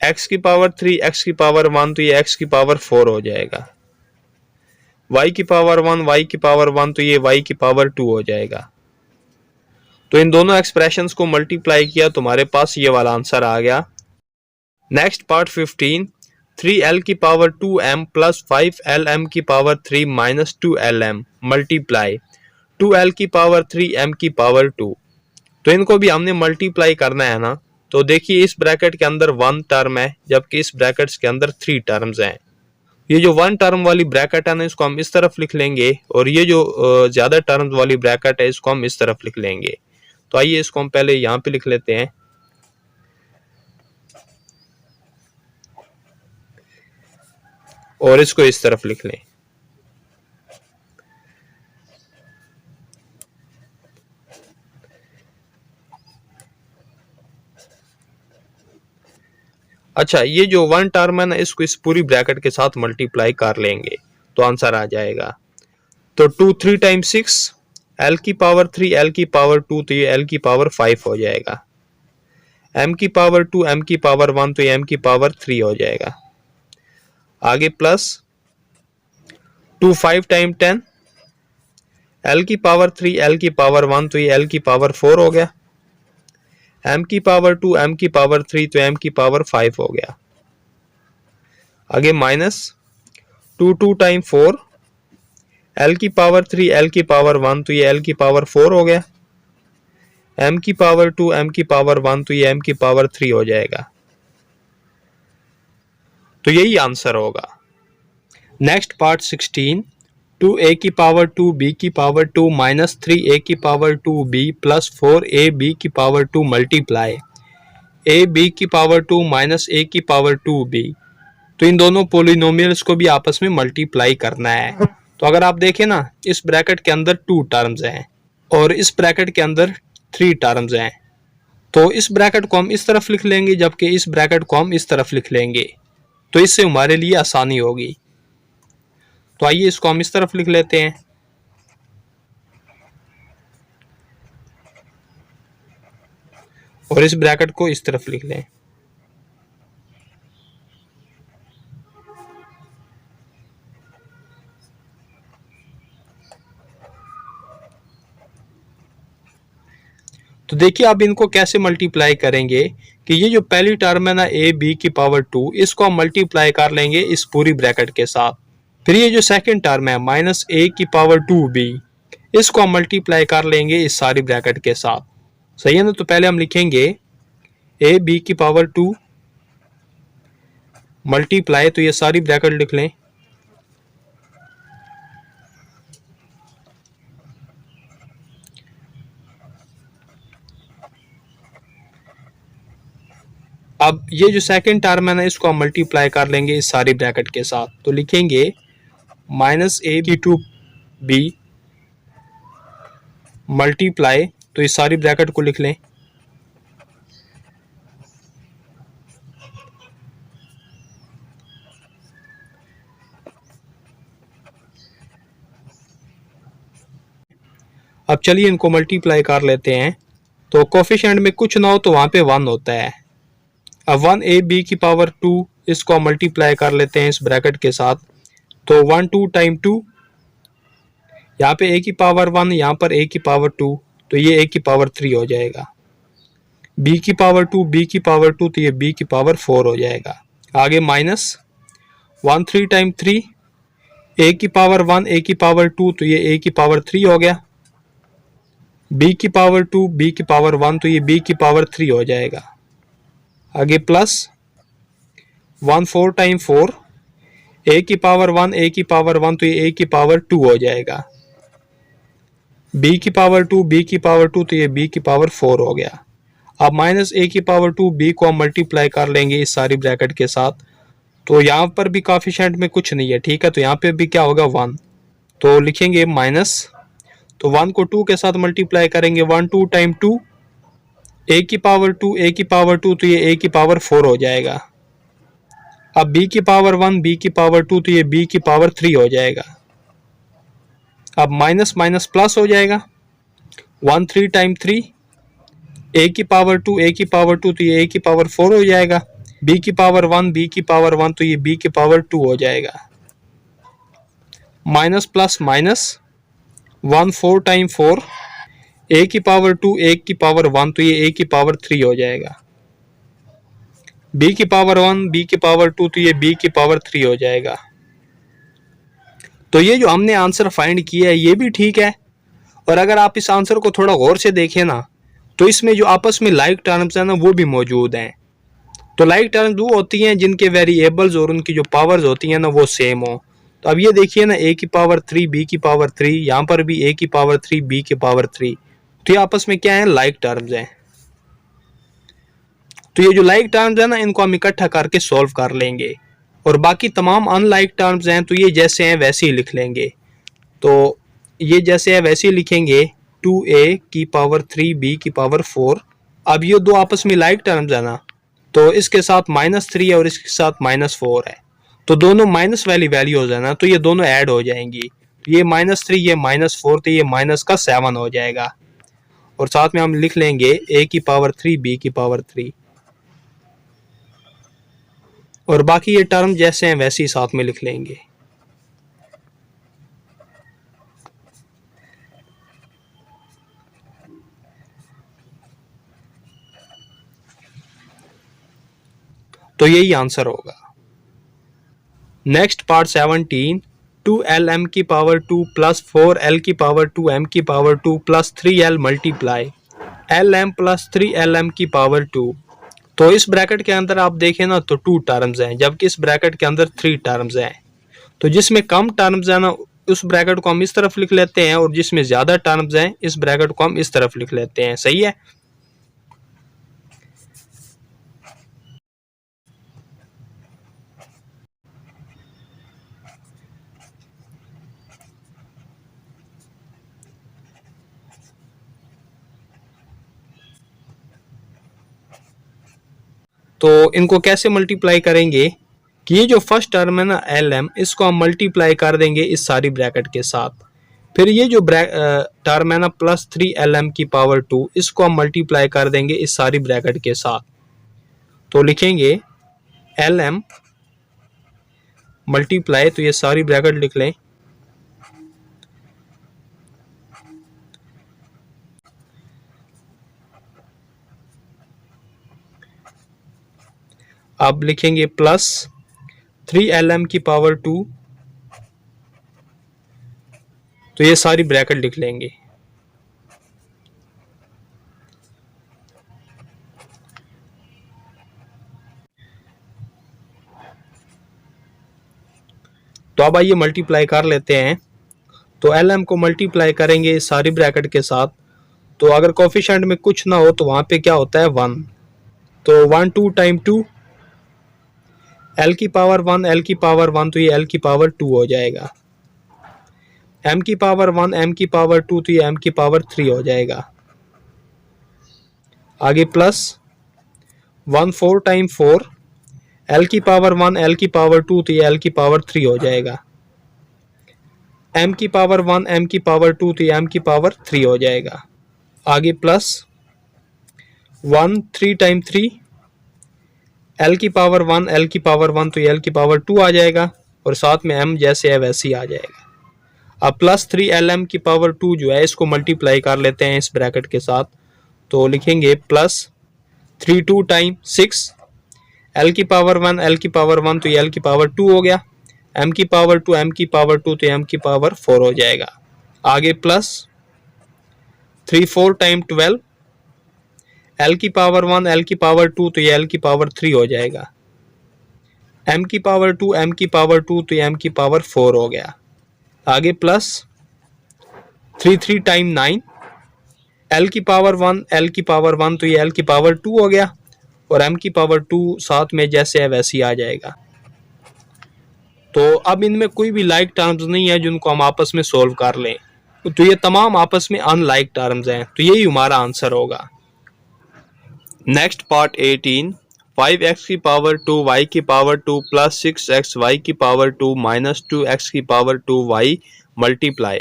x⁻3 x⁻1 तो ये x⁻4 हो जाएगा। y⁻1 y⁻1 तो ये y⁻2 हो जाएगा। तो इन दोनों एक्सप्रेशंस को मल्टीप्लाई किया तो हमारे पास ये वाला आंसर आ गया। Next part 15, 3l⁻2m + 5lm⁻3 - 2lm multiply 2l⁻3m⁻2। तो इनको भी हमने मल्टीप्लाई करना है ना। तो देखिए इस ब्रैकेट के अंदर 1 टर्म है, जबकि इस ब्रैकेट्स के अंदर 3 टर्म्स हैं। ये जो 1 टर्म वाली ब्रैकेट है ना इसको हम इस तरफ लिख लेंगे, और ये जो ज्यादा टर्म्स वाली ब्रैकेट है इसको हम इस तरफ लिख लेंगे। तो आइए इसको हम पहले यहां पे लिख लेते हैं, और इसको इस तरफ लिख लें। अच्छा, ये जो 1 टर्म है ना इसको इस पूरी ब्रैकेट के साथ मल्टीप्लाई कर लेंगे तो आंसर आ जाएगा। तो 2 3 टाइम 6, l⁻3 l⁻2 तो ये l⁻5 हो जाएगा। m⁻2 m⁻1 तो ये m⁻3 हो जाएगा। आगे +2 5 टाइम 10, l⁻3 l⁻1 तो ये l⁻4 हो गया। m⁻2 m⁻3 तो m⁻5 हो गया। आगे -2 2 टाइम 4, l⁻3 l⁻1 तो ये l⁻4 हो गया। m⁻2 m⁻1 तो ये m⁻3 हो जाएगा। तो यही आंसर होगा। नेक्स्ट पार्ट 16, 2a की पावर 2b की पावर 2 माइनस 3a की पावर 2b प्लस 4ab की पावर 2 मल्टीप्लाई ab की पावर 2 माइनस a की पावर 2b। तो इन दोनों पोलिनोमियल्स को भी आपस में मल्टीप्लाई करना है। तो अगर आप देखें ना, इस ब्रैकेट के अंदर 2 टर्म्स हैं और इस ब्रैकेट के अंदर 3 टर्म्स हैं। तो इस ब्रैकेट को हम इस तरफ लिख लेंगे जबकि इस ब्रैकेट को हम इस तरफ लिख लेंगे, तो इससे हमारे लिए आसानी होगी। तो आइए इसको हम इस तरफ लिख लेते हैं। और इस ब्रैकेट को इस तरफ लिख लें। तो देखिए अब इनको कैसे मल्टीप्लाई करेंगे कि ये जो पहली टर्म है ना ए बी की पावर 2, इसको हम मल्टीप्लाई कर लेंगे इस पूरी ब्रैकेट के साथ। फिर ये जो सेकंड टर्म है माइनस ए की पावर 2b, इसको हम मल्टीप्लाई कर लेंगे इस सारी ब्रैकेट के साथ। सही है ना। तो पहले हम लिखेंगे ए बी की पावर 2 मल्टीप्लाई, तो ये सारी ब्रैकेट लिख लें। अब ये जो सेकंड टर्म है ना, इसको हम मल्टीप्लाई कर लेंगे इस सारी ब्रैकेट के साथ। तो लिखेंगे माइनस ए की 2b मल्टीप्लाई, तो इस सारी ब्रैकेट को लिख लें। अब चलिए इनको मल्टीप्लाई कर लेते हैं। तो कोफिशिएंट में कुछ ना हो तो वहां पे 1 होता है। अब 1ab की पावर 2, इसको हम मल्टीप्लाई कर लेते हैं इस ब्रैकेट के साथ। तो 1 2 टाइम 2, यहाँ पे a की पावर 1, यहाँ पर a की पावर 2, तो ये a की पावर 3 हो जाएगा। b की पावर 2, b की पावर 2, तो ये b की पावर 4 हो जाएगा। आगे माइनस 1 3 टाइम 3, a की पावर 1, a की पावर 2, तो ये a की पावर 3 हो गया। b की पावर 2, b की पावर 1, तो ये b की पावर 3 हो जाएगा। आगे प्लस 1 4 टाइम 4, a की पावर 1, a की पावर 1, तो ये a की पावर 2 हो जाएगा। b की पावर 2, b की पावर 2, तो ये b की पावर 4 हो गया। अब माइनस a की पावर 2, b को हम मल्टीप्लाई कर लेंगे इस सारी ब्रैकेट के साथ। तो यहाँ पर भी कोफिशिएंट में कुछ नहीं है, ठीक है। तो यहाँ पे भी क्या होगा 1, तो लिखेंगे माइनस, तो 1 को 2 के साथ मल्टीप्लाई करेंगे। 1 2 टाइम 2, a की पावर 2, a की पावर 2, तो ये a की पावर 4 हो जाएगा। अब b की पावर 1, b की पावर 2, तो ये b की पावर 3 हो जाएगा। अब माइनस माइनस प्लस हो जाएगा। 1 3 टाइम 3, a की पावर 2, a की पावर 2, तो ये a की पावर 4 हो जाएगा। b की पावर 1, b की पावर 1, तो ये b की पावर 2 हो जाएगा। Minus plus minus 1 4 time 4, a की पावर 2, a की पावर 1, तो ये a की पावर 3 हो जाएगा। b की पावर 1, b की पावर 2, तो ये b की पावर 3 हो जाएगा। तो ये जो हमने आंसर फाइंड किया है ये भी ठीक है। और अगर आप इस आंसर को थोड़ा गौर से देखें ना, तो इसमें जो आपस में लाइक टर्म्स हैं ना वो भी मौजूद हैं। तो लाइक टर्म्स वो होती हैं जिनके वेरिएबल्स और उनकी जो पावर्स होती हैं ना वो सेम हो। तो अब ये देखिए ना, a की पावर 3, b की पावर 3, यहाँ पर भी a की पावर 3, b की पावर 3, तो ये आपस में क्या है, लाइक टर्म्स हैं। तो ये जो लाइक टर्म्स है ना इनको हम इकट्ठा करके सॉल्व कर लेंगे। और बाकी तमाम अनलाइक टर्म्स हैं तो ये जैसे हैं वैसे ही लिख लेंगे। तो ये जैसे है वैसे ही लिखेंगे, 2a की पावर 3, b की पावर 4। अब ये दो आपस में लाइक टर्म्स है ना, तो इसके साथ -3 है और इसके साथ -4 है, तो दोनों माइनस वाली वैल्यूज है ना, तो ये दोनों ऐड हो जाएंगी। ये -3 ये -4, तो ये माइनस का 7 हो जाएगा। और साथ में हम लिख लेंगे a की पावर 3, b की पावर 3। और बाकी ये टर्म जैसे हैं वैसे ही साथ में लिख लेंगे। तो यही आंसर होगा। नेक्स्ट पार्ट 17, 2lm की पावर 2 प्लस 4l की पावर 2m की power 2 plus 3l multiply lm plus 3lm की पावर 2। तो इस ब्रैकेट के अंदर आप देखें ना तो 2 टर्म्स हैं, जबकि इस ब्रैकेट के अंदर 3 टर्म्स हैं। तो जिसमें कम टर्म्स है ना उस ब्रैकेट को हम इस तरफ लिख लेते हैं और जिसमें ज्यादा टर्म्स हैं इस ब्रैकेट को हम इस तरफ लिख लेते हैं। सही है। तो इनको कैसे मल्टीप्लाई करेंगे कि ये जो फर्स्ट टर्म है ना LM, इसको हम मल्टीप्लाई कर देंगे इस सारी ब्रैकेट के साथ। फिर ये जो टर्म है ना +3LM की पावर 2, इसको हम मल्टीप्लाई कर देंगे इस सारी ब्रैकेट के साथ। तो लिखेंगे LM मल्टीप्लाई, तो ये सारी ब्रैकेट लिख लें, अब लिखेंगे +3LM की पावर 2, तो ये सारी ब्रैकेट लिख लेंगे। तो अब आइए मल्टीप्लाई कर लेते हैं। तो LM को मल्टीप्लाई करेंगे इस सारी ब्रैकेट के साथ, तो अगर कोफिशिएंट में कुछ ना हो तो वहां पे क्या होता है 1, तो 1 2 टाइम 2, L की पावर 1 L की पावर 1, तो ये L की पावर 2 हो जाएगा। M की पावर 1 M की पावर 2, तो ये M की पावर 3 हो जाएगा। आगे प्लस 1 4 टाइम 4, L की पावर 1 L की पावर 2, तो ये L की पावर 3 हो जाएगा। M की पावर 1 M की पावर 2, तो ये M की पावर 3 हो जाएगा। आगे प्लस 1 3 टाइम 3, L की पावर 1 L की पावर 1, तो ये L की पावर 2 आ जाएगा और साथ में M जैसे है वैसे ही आ जाएगा। अब +3LM की पावर 2 जो है इसको मल्टीप्लाई कर लेते हैं इस ब्रैकेट के साथ, तो लिखेंगे +3 2 टाइम 6, L की पावर 1 L की पावर 1, तो ये L की पावर 2 हो गया। M की पावर 2 M की पावर 2, तो M की पावर 4 हो जाएगा। आगे +3 4 टाइम 12, L की पावर 1 L की पावर 2, तो ये L की पावर 3 हो जाएगा। M की पावर 2 M की पावर 2, तो ये M की पावर 4 हो गया। आगे +3 3 टाइम 9, L की पावर 1 L की पावर 1, तो ये L की पावर 2 हो गया और M की पावर 2 साथ में जैसे है वैसे ही आ जाएगा। तो अब इनमें कोई भी लाइक टर्म्स नहीं है जिनको हम आपस में सोल्व कर लें, तो ये तमाम आपस में अनलाइक टर्म्स हैं, तो यही हमारा आंसर होगा। नेक्स्ट पार्ट 18, 5x की पावर 2 y की पावर 2 प्लस 6x y की पावर 2 माइनस 2x की पावर 2 y मल्टीप्लाई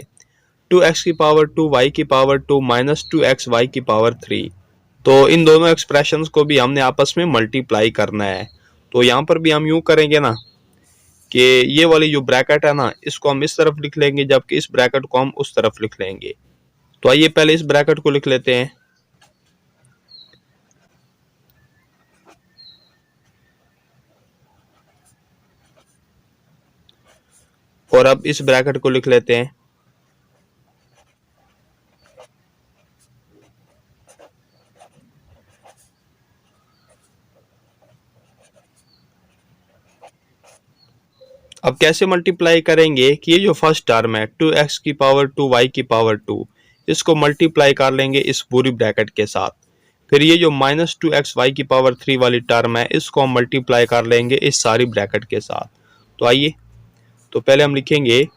2x की पावर 2 y की पावर 2 माइनस 2x y की पावर 3। तो इन दोनों एक्सप्रेशंस को भी हमने आपस में मल्टीप्लाई करना है। तो यहाँ पर भी हम यूं करेंगे ना कि ये वाली जो ब्रैकेट है ना इसको हम इस तरफ लिख लेंगे जबकि इस ब्रैकेट को हम उस तरफ लिख लेंगे। तो आइए पहले इस ब्रैकेट को लिख लेते हैं, और अब इस ब्रैकेट को लिख लेते हैं। अब कैसे मल्टीप्लाई करेंगे कि ये जो फर्स्ट टर्म है 2x की पावर 2 y की पावर 2, इसको मल्टीप्लाई कर लेंगे इस पूरी ब्रैकेट के साथ। फिर ये जो -2x y की पावर 3 वाली टर्म है इसको हम मल्टीप्लाई कर लेंगे इस सारी ब्रैकेट के साथ। तो आइए, तो पहले हम लिखेंगे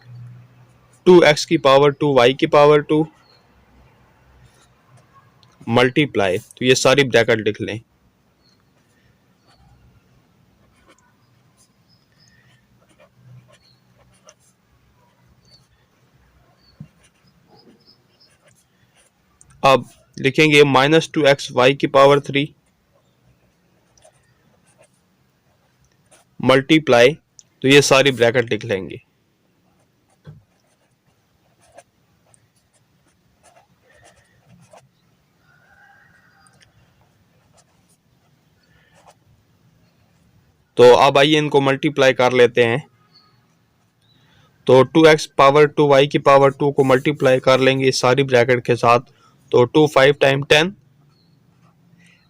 2x की पावर 2 y की पावर 2 मल्टीप्लाई, तो ये सारी ब्रैकेट लिख लें। अब लिखेंगे -2x y की पावर 3 मल्टीप्लाई, तो ये सारी ब्रैकेट लिख लेंगे। तो अब आइए इनको मल्टीप्लाई कर लेते हैं। तो 2x पावर 2 y की पावर 2 को मल्टीप्लाई कर लेंगे इस सारी ब्रैकेट के साथ। तो 2 5 टाइम 10,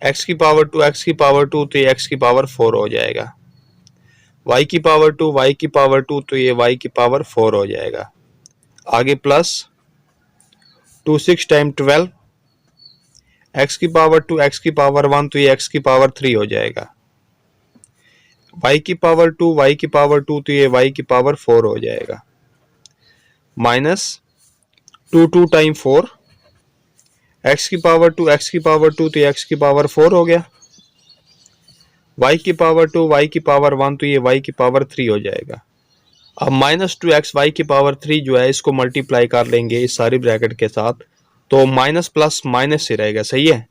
x की पावर 2 x की पावर 2, तो ये x की पावर 4 हो जाएगा। y की पावर 2 y की पावर 2, तो ये y की पावर 4 हो जाएगा। आगे प्लस 2 6 टाइम 12 एक्स की पावर 2 एक्स की पावर 1 तो ये एक्स की पावर 3 हो जाएगा। y की पावर 2 y की पावर 2 तो ये y की पावर 4 हो जाएगा। माइनस 2 2 टाइम 4 एक्स की पावर 2 एक्स की पावर 2 तो ये एक्स की पावर 4 हो गया। y की पावर 2 y की पावर 1 तो ये y की पावर 3 हो जाएगा। अब माइनस 2 एक्स वाई की पावर 3 जो है इसको मल्टीप्लाई कर लेंगे इस सारी ब्रैकेट के साथ, तो माइनस प्लस माइनस से रहेगा, सही है।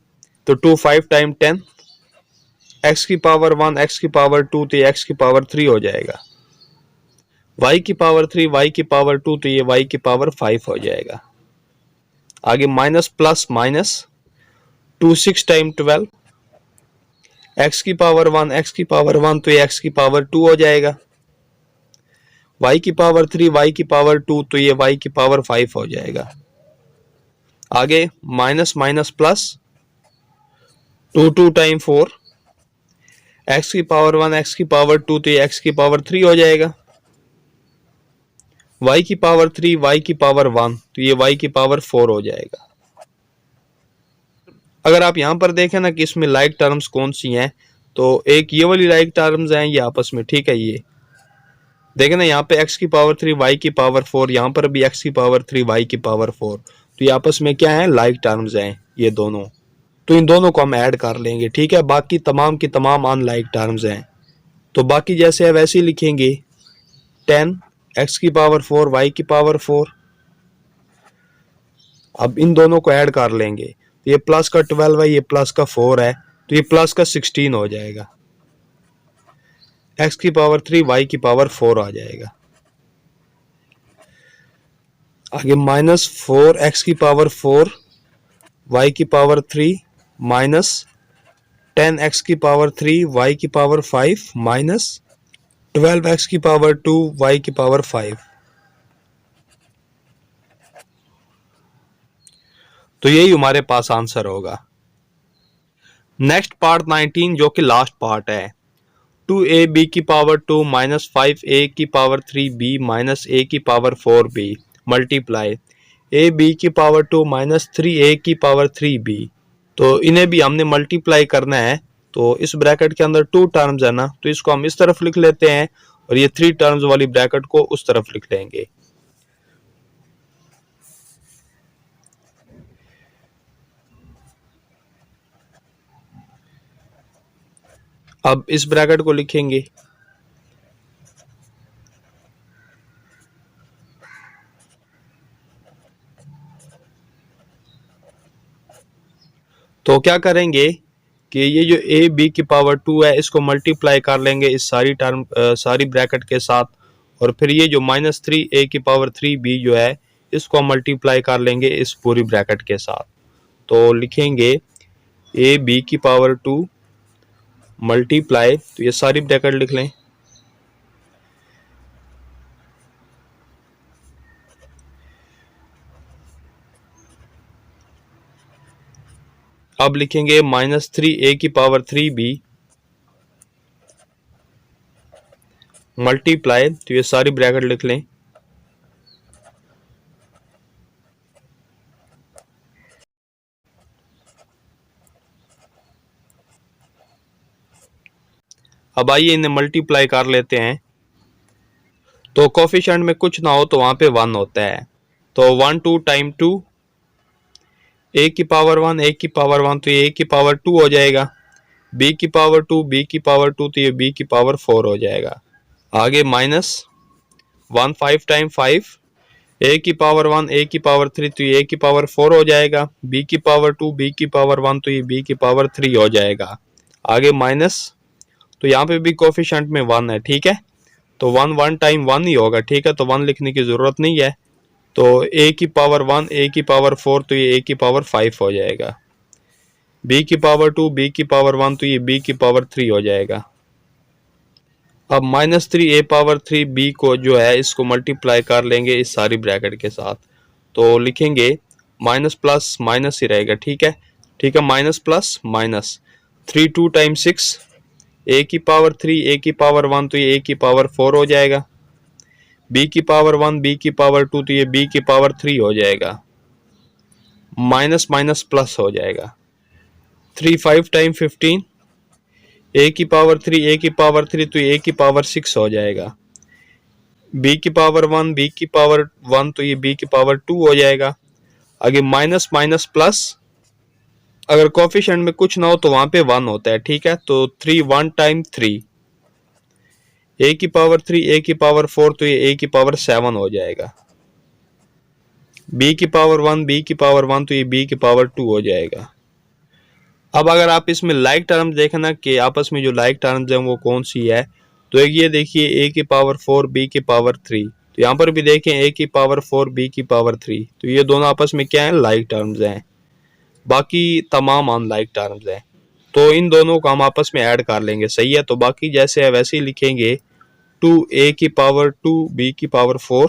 तो 2 5 टाइम 10 एक्स की पावर 1 एक्स की पावर 2 तो ये एक्स की पावर 3 हो जाएगा। y की पावर 3 y की पावर 2 तो ये y की पावर 5 हो जाएगा। आगे minus plus minus 2 6 time 12 x की पावर 1 एक्स की पावर 1 तो ये एक्स की पावर 2 हो जाएगा। y की पावर 3 y की पावर 2 तो ये y की पावर 5 हो जाएगा। आगे minus minus plus 2 2 time 4 x की पावर 1 एक्स की पावर 2 तो ये एक्स की पावर 3 हो जाएगा। y की पावर 3 y की पावर 1 तो ये y की पावर 4 हो जाएगा। अगर आप यहां पर देखें ना कि इसमें लाइक टर्म्स कौन सी हैं, तो एक ये वाली लाइक टर्म्स हैं ये आपस में, ठीक है। ये देखें ना यहाँ पे x की पावर 3 y की पावर 4, यहाँ पर भी x की पावर 3 y की पावर 4, तो ये आपस में क्या है, लाइक टर्म्स हैं ये दोनों। तो इन दोनों को हम ऐड कर लेंगे, ठीक है। बाकी तमाम की तमाम अनलाइक टर्म्स हैं, तो बाकी जैसे है वैसे ही लिखेंगे। 10 x की पावर 4 y की पावर 4। अब इन दोनों को ऐड कर लेंगे, तो ये प्लस का 12 है, ये प्लस का 4 है, तो ये प्लस का 16 हो जाएगा। x की पावर 3 y की पावर 4 आ जाएगा। आगे माइनस 4 x की पावर 4 y की पावर 3 माइनस 10 x की पावर 3 y की पावर 5 माइनस 12 x की पावर 2 y की पावर 5। तो यही हमारे पास आंसर होगा। नेक्स्ट पार्ट 19 जो कि लास्ट पार्ट है। 2ab की पावर 2 माइनस 5a की पावर 3b माइनस a की पावर 4b मल्टीप्लाई ab की पावर 2 माइनस 3a की पावर 3b। तो इन्हें भी हमने मल्टीप्लाई करना है, तो इस ब्रैकेट के अंदर 2 टर्म्स है ना, तो इसको हम इस तरफ लिख लेते हैं और ये 3 टर्म्स वाली ब्रैकेट को उस तरफ लिख लेंगे। अब इस ब्रैकेट को लिखेंगे, तो क्या करेंगे कि ये जो ए बी की पावर 2 है इसको मल्टीप्लाई कर लेंगे इस सारी ब्रैकेट के साथ, और फिर ये जो माइनस 3a की पावर 3b जो है इसको मल्टीप्लाई कर लेंगे इस पूरी ब्रैकेट के साथ। तो लिखेंगे ए बी की पावर 2 मल्टीप्लाई, तो ये सारी ब्रैकेट लिख लें, अब लिखेंगे माइनस 3a की पावर 3b मल्टीप्लाई, तो ये सारी ब्रैकेट लिख लें, अब आइए इन्हें मल्टीप्लाई कर लेते हैं। तो कोफिशिएंट में कुछ ना हो तो वहां पे 1 होता है, तो 1 2 टाइम 2 a की पावर 1 a की पावर 1 तो ये a की पावर 2 हो जाएगा। b की पावर 2 b की पावर 2 तो ये b की पावर 4 हो जाएगा। आगे माइनस 1 5 टाइम 5 a की पावर 1 a की पावर 3 तो ये a की पावर 4 हो जाएगा। b की पावर 2 b की पावर 1 तो ये b की पावर 3 हो जाएगा। आगे माइनस, तो यहाँ पे भी कोफिशिएंट में 1 है, ठीक है, तो 1 1 टाइम 1 ही होगा, ठीक है, तो 1 लिखने की जरूरत नहीं है। तो a की पावर 1 a की पावर 4 तो ये a की पावर 5 हो जाएगा। b की पावर 2 b की पावर 1 तो ये b की पावर 3 हो जाएगा। अब माइनस 3 a पावर 3 b को जो है इसको मल्टीप्लाई कर लेंगे इस सारी ब्रैकेट के साथ, तो लिखेंगे माइनस प्लस माइनस ही रहेगा, ठीक है, ठीक है, minus plus minus 3 2 time 6 a की पावर 3 a की पावर 1 तो ये a की पावर 4 हो जाएगा। बी की पावर 1 बी की पावर 2 तो ये बी की पावर 3 हो जाएगा, माइनस माइनस प्लस हो जाएगा। 3 5 टाइम 15, ए की पावर 3 ए की पावर 3 तो ए की पावर 6 हो जाएगा। बी की पावर 1 बी की पावर 1 तो ये बी की पावर 2 हो जाएगा। आगे माइनस माइनस प्लस, अगर कोफिशिएंट में कुछ ना हो तो वहां पे 1 होता है, ठीक है। तो 3 1 टाइम 3, ए की पावर 3 ए की पावर 4 तो ये ए की पावर 7 हो जाएगा। बी की पावर 1 बी की पावर 1 तो ये बी की पावर 2 हो जाएगा। अब अगर आप इसमें लाइक टर्म्स देखना कि आपस में जो लाइक टर्म्स हैं वो कौन सी है, तो एक ये देखिए ए की पावर 4 बी की पावर 3, तो यहाँ पर भी देखें ए की पावर 4 बी की पावर 3, तो ये दोनों आपस में क्या है, लाइक टर्म्स हैं। बाकी तमाम अनलाइक टर्म्स हैं, तो इन दोनों को हम आपस में ऐड कर लेंगे, सही है। तो बाकी जैसे है वैसे ही लिखेंगे, 2 ए की पावर 2 बी की पावर 4,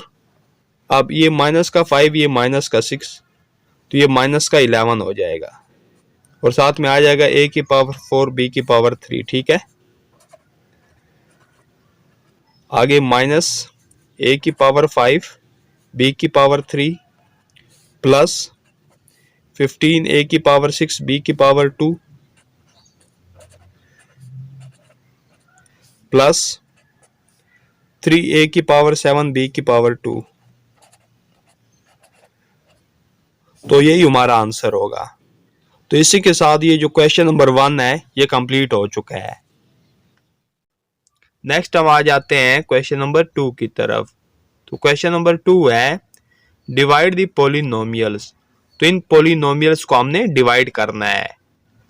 अब ये माइनस का 5 ये माइनस का 6 तो ये माइनस का 11 हो जाएगा, और साथ में आ जाएगा ए की पावर 4 बी की पावर 3, ठीक है। आगे माइनस ए की पावर 5 बी की पावर 3 प्लस 15 ए की पावर 6 बी की पावर 2 प्लस 3 ए की पावर 7 बी की पावर 2, तो यही हमारा आंसर होगा। तो इसी के साथ ये जो क्वेश्चन नंबर 1 है ये कंप्लीट हो चुका है। नेक्स्ट हम आ जाते हैं क्वेश्चन नंबर 2 की तरफ। तो क्वेश्चन नंबर 2 है, डिवाइड द पॉलिनोमियल्स। तो इन पॉलिनोमियल्स को हमने डिवाइड करना है।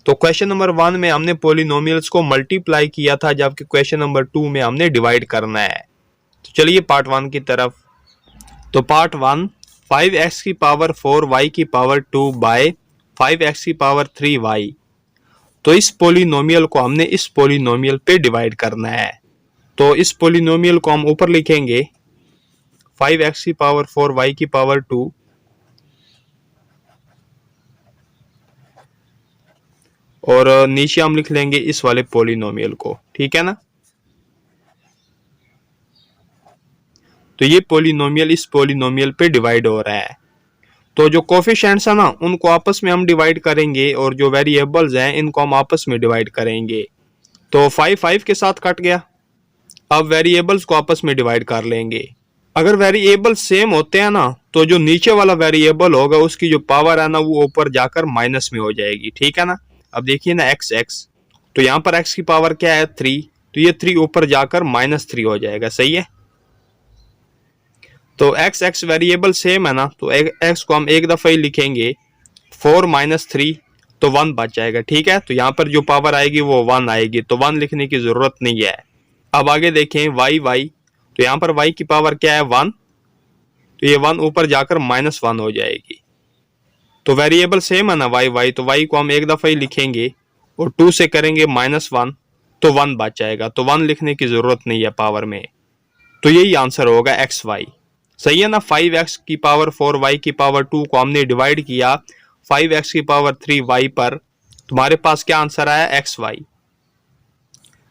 तो क्वेश्चन नंबर 1 में हमने पॉलिनोमियल्स को मल्टीप्लाई किया था, जबकि क्वेश्चन नंबर 2 में हमने डिवाइड करना है। तो चलिए पार्ट 1 की तरफ। तो पार्ट 1, 5x की पावर 4 y की पावर 2 बाय 5x की पावर 3 y। तो इस पॉलिनोमियल को हमने इस पॉलिनोमियल पे डिवाइड करना है। तो इस पॉलिनोमियल को हम ऊपर लिखेंगे 5x की पावर 4 y की पावर 2 और नीचे हम लिख लेंगे इस वाले पॉलिनोमियल को, ठीक है ना। तो ये पॉलिनोमियल इस पॉलिनोमियल पे डिवाइड हो रहा है। तो जो कोफिशिएंट्स है ना उनको आपस में हम डिवाइड करेंगे, और जो वेरिएबल्स हैं इनको हम आपस में डिवाइड करेंगे। तो 5 5 के साथ कट गया। अब वेरिएबल्स को आपस में डिवाइड कर लेंगे। अगर वेरिएबल सेम होते हैं ना तो जो नीचे वाला वेरिएबल होगा उसकी जो पावर है ना वो ऊपर जाकर माइनस में हो जाएगी, ठीक है ना। अब देखिए ना एक्स एक्स, तो यहाँ पर एक्स की पावर क्या है 3, तो ये 3 ऊपर जाकर -3 हो जाएगा, सही है। तो एक्स एक्स वेरिएबल सेम है ना, तो एक्स को हम एक दफा ही लिखेंगे 4 - 3 तो 1 बच जाएगा, ठीक है। तो यहाँ पर जो पावर आएगी वो 1 आएगी, तो 1 लिखने की जरूरत नहीं है। अब आगे देखें वाई वाई, तो यहाँ पर y की पावर क्या है 1, तो ये 1 ऊपर जाकर -1 हो जाएगी। तो वेरिएबल सेम है ना y y, तो y को हम एक दफा ही लिखेंगे और 2 से करेंगे -1 तो 1 बच जाएगा, तो 1 लिखने की जरूरत नहीं है पावर में। तो यही आंसर होगा एक्स वाई, सही है ना। 5x की पावर 4 y की पावर 2 को हमने डिवाइड किया 5x की पावर 3 y पर, तुम्हारे पास क्या आंसर आया x Y.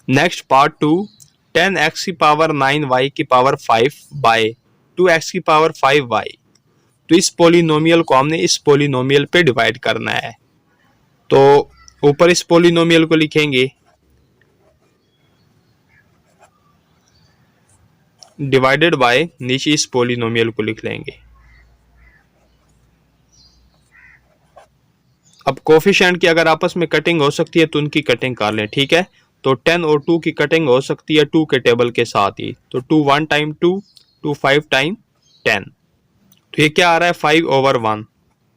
Next part 2, 10x की पावर 9 y की पावर 5 बाय 2x की पावर 5 y। तो इस पॉलिनोमियल को हमने इस पॉलिनोमियल पे डिवाइड करना है। तो ऊपर इस पॉलिनोमियल को लिखेंगे डिवाइडेड बाय, नीचे इस पॉलिनोमियल को लिख लेंगे। अब कोफिशिएंट की अगर आपस में कटिंग हो सकती है तो उनकी कटिंग कर लें, ठीक है। तो 10 और 2 की कटिंग हो सकती है 2 के टेबल के साथ ही, तो 2 1 टाइम 2 2 5 टाइम 10, तो ये क्या आ रहा है 5/1,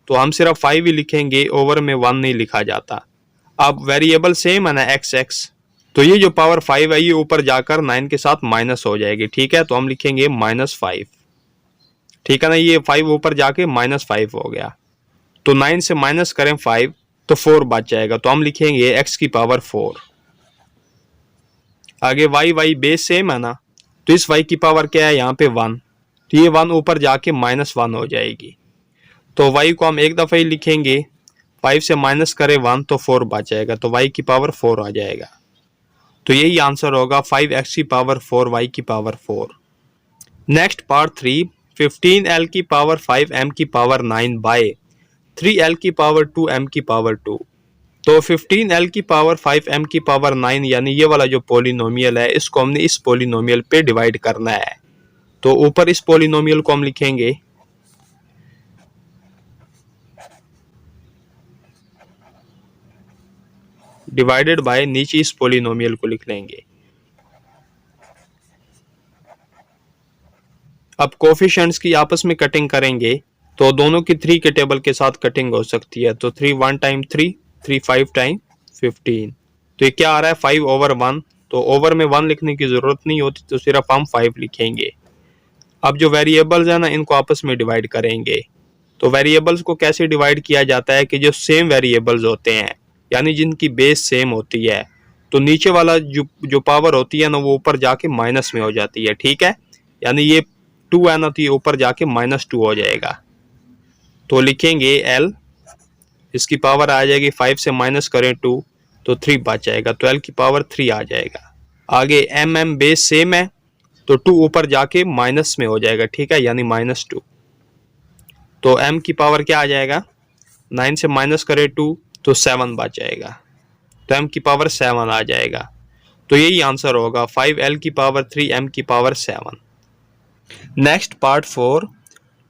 तो हम सिर्फ 5 ही लिखेंगे, ओवर में 1 नहीं लिखा जाता। अब वेरिएबल सेम है ना एक्स एक्स, तो ये जो पावर 5 है ये ऊपर जाकर 9 के साथ माइनस हो जाएगी, ठीक है। तो हम लिखेंगे -5, ठीक है ना। ये 5 ऊपर जाके -5 हो गया, तो 9 से माइनस करें 5 तो 4 बच जाएगा, तो हम लिखेंगे x की पावर 4। आगे y y बेस सेम है ना, तो इस y की पावर क्या है यहाँ पे 1, तो ये 1 ऊपर जाके -1 हो जाएगी, तो y को हम एक दफा ही लिखेंगे, 5 से माइनस करें 1 तो 4 बच जाएगा, तो y की पावर 4 आ जाएगा। तो यही आंसर होगा 5x की पावर 4 y की पावर 4। नेक्स्ट पार्ट 3, 15l की पावर 5m की पावर 9 बाय 3l की पावर 2m की पावर 2। तो 15l की पावर 5m की पावर 9 यानी ये वाला जो पोलिनोमियल है इसको हमने इस पोलिनोमियल पे डिवाइड करना है। तो ऊपर इस पोलिनोमियल को हम लिखेंगे डिवाइडेड बाय, नीचे इस पोलिनोमियल को लिख लेंगे। अब कोफिशिएंट्स की आपस में कटिंग करेंगे तो दोनों की 3 के टेबल के साथ कटिंग हो सकती है। तो 3 1 टाइम 3, 3 5 टाइम 15। तो ये क्या आ रहा है 5/1। तो ओवर में 1 लिखने की जरूरत नहीं होती, तो सिर्फ हम 5 लिखेंगे। अब जो वेरिएबल्स है ना इनको आपस में डिवाइड करेंगे। तो वेरिएबल्स को कैसे डिवाइड किया जाता है कि जो सेम वेरिएबल्स होते हैं यानी जिनकी बेस सेम होती है, तो नीचे वाला जो पावर होती है ना वो ऊपर जाके माइनस में हो जाती है। ठीक है, यानी ये 2 है ना तो ये ऊपर जाके -2 हो जाएगा। तो लिखेंगे l, इसकी पावर आ जाएगी 5 से माइनस करें 2 तो 3 बच जाएगा, तो l की पावर 3 आ जाएगा। आगे m बेस सेम है तो 2 ऊपर जाके माइनस में हो जाएगा। ठीक है, यानी -2। तो m की पावर क्या आ जाएगा, 9 से माइनस करें 2 तो 7 बच जाएगा। तो m की पावर 7 आ जाएगा। तो यही आंसर होगा 5l की पावर 3 m की पावर 7। नेक्स्ट पार्ट 4,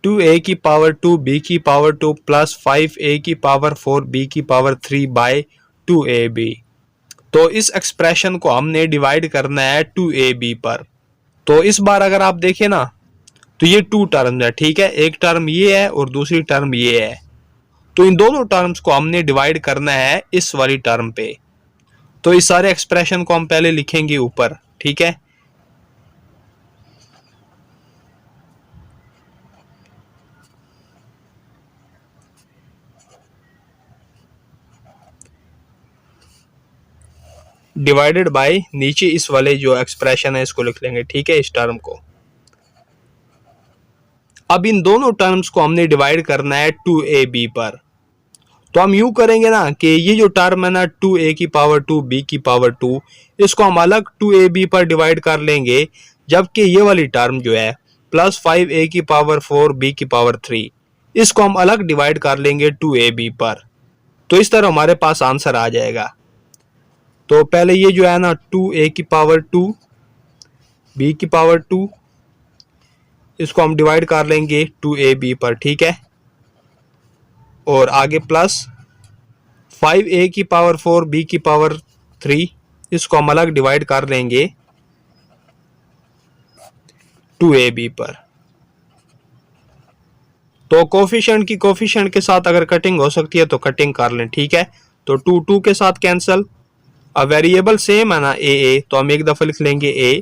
2a की पावर 2 b की पावर 2 प्लस 5a की पावर 4 b की पावर 3 बाय 2ab। तो इस एक्सप्रेशन को हमने डिवाइड करना है 2ab पर। तो इस बार अगर आप देखें ना तो ये 2 टर्म्स है। ठीक है, एक टर्म ये है और दूसरी टर्म ये है। तो इन दोनों टर्म्स को हमने डिवाइड करना है इस वाली टर्म पे। तो इस सारे एक्सप्रेशन को हम पहले लिखेंगे ऊपर। ठीक है, डिवाइडेड बाय, नीचे इस वाले जो एक्सप्रेशन है इसको लिख लेंगे। ठीक है, इस टर्म को। अब इन दोनों टर्म्स को हमने डिवाइड करना है 2ab पर। तो हम यूं करेंगे ना कि ये जो टर्म है ना 2a की पावर 2 b की पावर 2, इसको हम अलग 2ab पर डिवाइड कर लेंगे, जबकि ये वाली टर्म जो है प्लस 5a की पावर 4 b की पावर 3, इसको हम अलग डिवाइड कर लेंगे 2ab पर। तो इस तरह हमारे पास आंसर आ जाएगा। तो पहले ये जो है ना 2a की पावर 2 b की पावर 2, इसको हम डिवाइड कर लेंगे 2ab पर। ठीक है, और आगे प्लस 5a की पावर 4 b की पावर 3, इसको हम अलग डिवाइड कर लेंगे 2ab पर। तो कोफिशिएंट के साथ अगर कटिंग हो सकती है तो कटिंग कर लें। ठीक है, तो 2 2 के साथ कैंसिल। अब वेरिएबल सेम है ना a तो हम एक दफा लिख लेंगे a।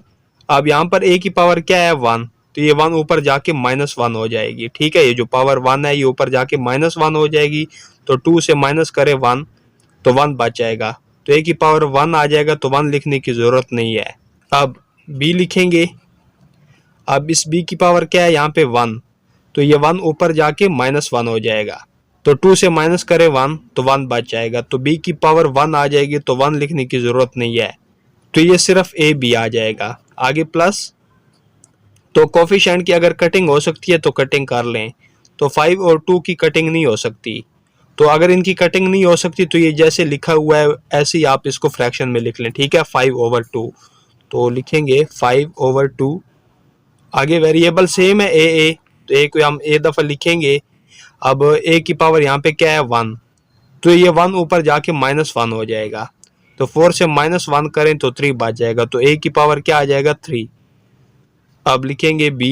अब यहाँ पर a की पावर क्या है 1, तो ये 1 ऊपर जाके -1 हो जाएगी। ठीक है, ये जो पावर 1 है ये ऊपर जाके -1 हो जाएगी। तो 2 से माइनस करें 1 तो 1 बच जाएगा। तो a की पावर 1 आ जाएगा, तो 1 लिखने की जरूरत नहीं है। अब b लिखेंगे। अब इस b की पावर क्या है यहाँ पे 1, तो ये 1 ऊपर जाके -1 हो जाएगा। तो 2 से माइनस करें 1 तो 1 बच जाएगा। तो b की पावर 1 आ जाएगी, तो 1 लिखने की जरूरत नहीं है। तो ये सिर्फ a b आ जाएगा। आगे प्लस, तो कोफिशिएंट की अगर कटिंग हो सकती है तो कटिंग कर लें। तो 5 और 2 की कटिंग नहीं हो सकती। तो अगर इनकी कटिंग नहीं हो सकती तो ये जैसे लिखा हुआ है ऐसे ही आप इसको फ्रैक्शन में लिख लें। ठीक है, 5/2। तो लिखेंगे 5/2। आगे वेरिएबल सेम है a, तो a को हम a दफा लिखेंगे। अब a की पावर यहाँ पे क्या है 1, तो ये 1 ऊपर जाके -1 हो जाएगा। तो 4 से -1 करें तो 3 बच जाएगा। तो a की पावर क्या आ जाएगा 3। अब लिखेंगे b।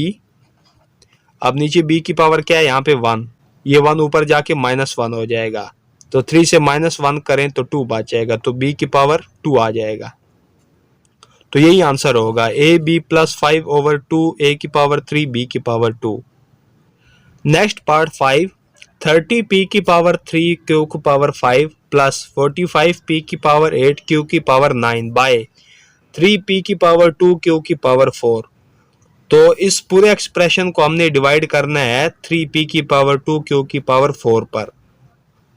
अब नीचे b की पावर क्या है यहाँ पे 1, ये 1 ऊपर जाके -1 हो जाएगा। तो 3 से -1 करें तो 2 बच जाएगा। तो b की पावर 2 आ जाएगा। तो यही आंसर होगा a b प्लस 5/2 a की पावर 3 b की पावर 2। नेक्स्ट पार्ट 5, 30p की पावर 3 q की पावर 5 प्लस 45p की पावर 8 q की पावर 9 बाय 3p की पावर 2 q की पावर 4। तो इस पूरे एक्सप्रेशन को हमने डिवाइड करना है 3p की पावर 2 q की पावर 4 पर।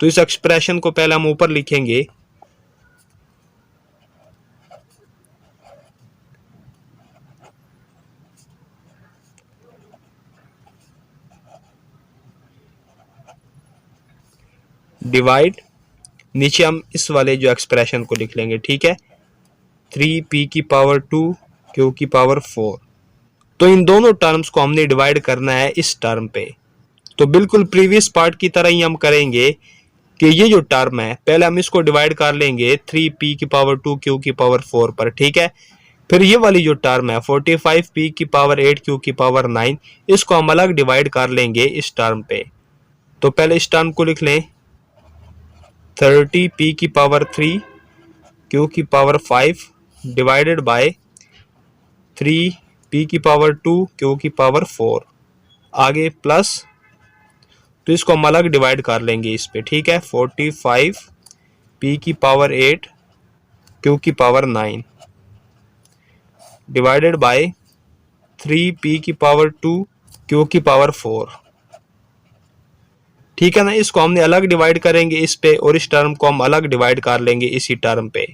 तो इस एक्सप्रेशन को पहले हम ऊपर लिखेंगे। डिवाइड, नीचे हम इस वाले जो एक्सप्रेशन को लिख लेंगे, ठीक है, 3p की पावर 2 q की पावर 4। तो इन दोनों टर्म्स को हमने डिवाइड करना है इस टर्म पे। तो बिल्कुल प्रीवियस पार्ट की तरह ही हम करेंगे कि ये जो टर्म है पहले हम इसको डिवाइड कर लेंगे 3p की पावर 2 q की पावर 4 पर, ठीक है। फिर ये वाली जो टर्म है 45p की पावर 8 q की पावर 9, इसको हम अलग डिवाइड कर लेंगे इस टर्म पे। तो पहले इस टर्म को लिख लें 30p की पावर 3 q की पावर 5 डिवाइडेड बाय 3p की पावर 2 q की पावर 4, आगे प्लस, तो इसको हम अलग डिवाइड कर लेंगे इस पे, ठीक है, 45p की पावर 8 q की पावर 9 डिवाइडेड बाय 3p की पावर 2 q की पावर 4, ठीक है ना। इसको हमने अलग डिवाइड करेंगे इस पे और इस टर्म को हम अलग डिवाइड कर लेंगे इसी टर्म पे।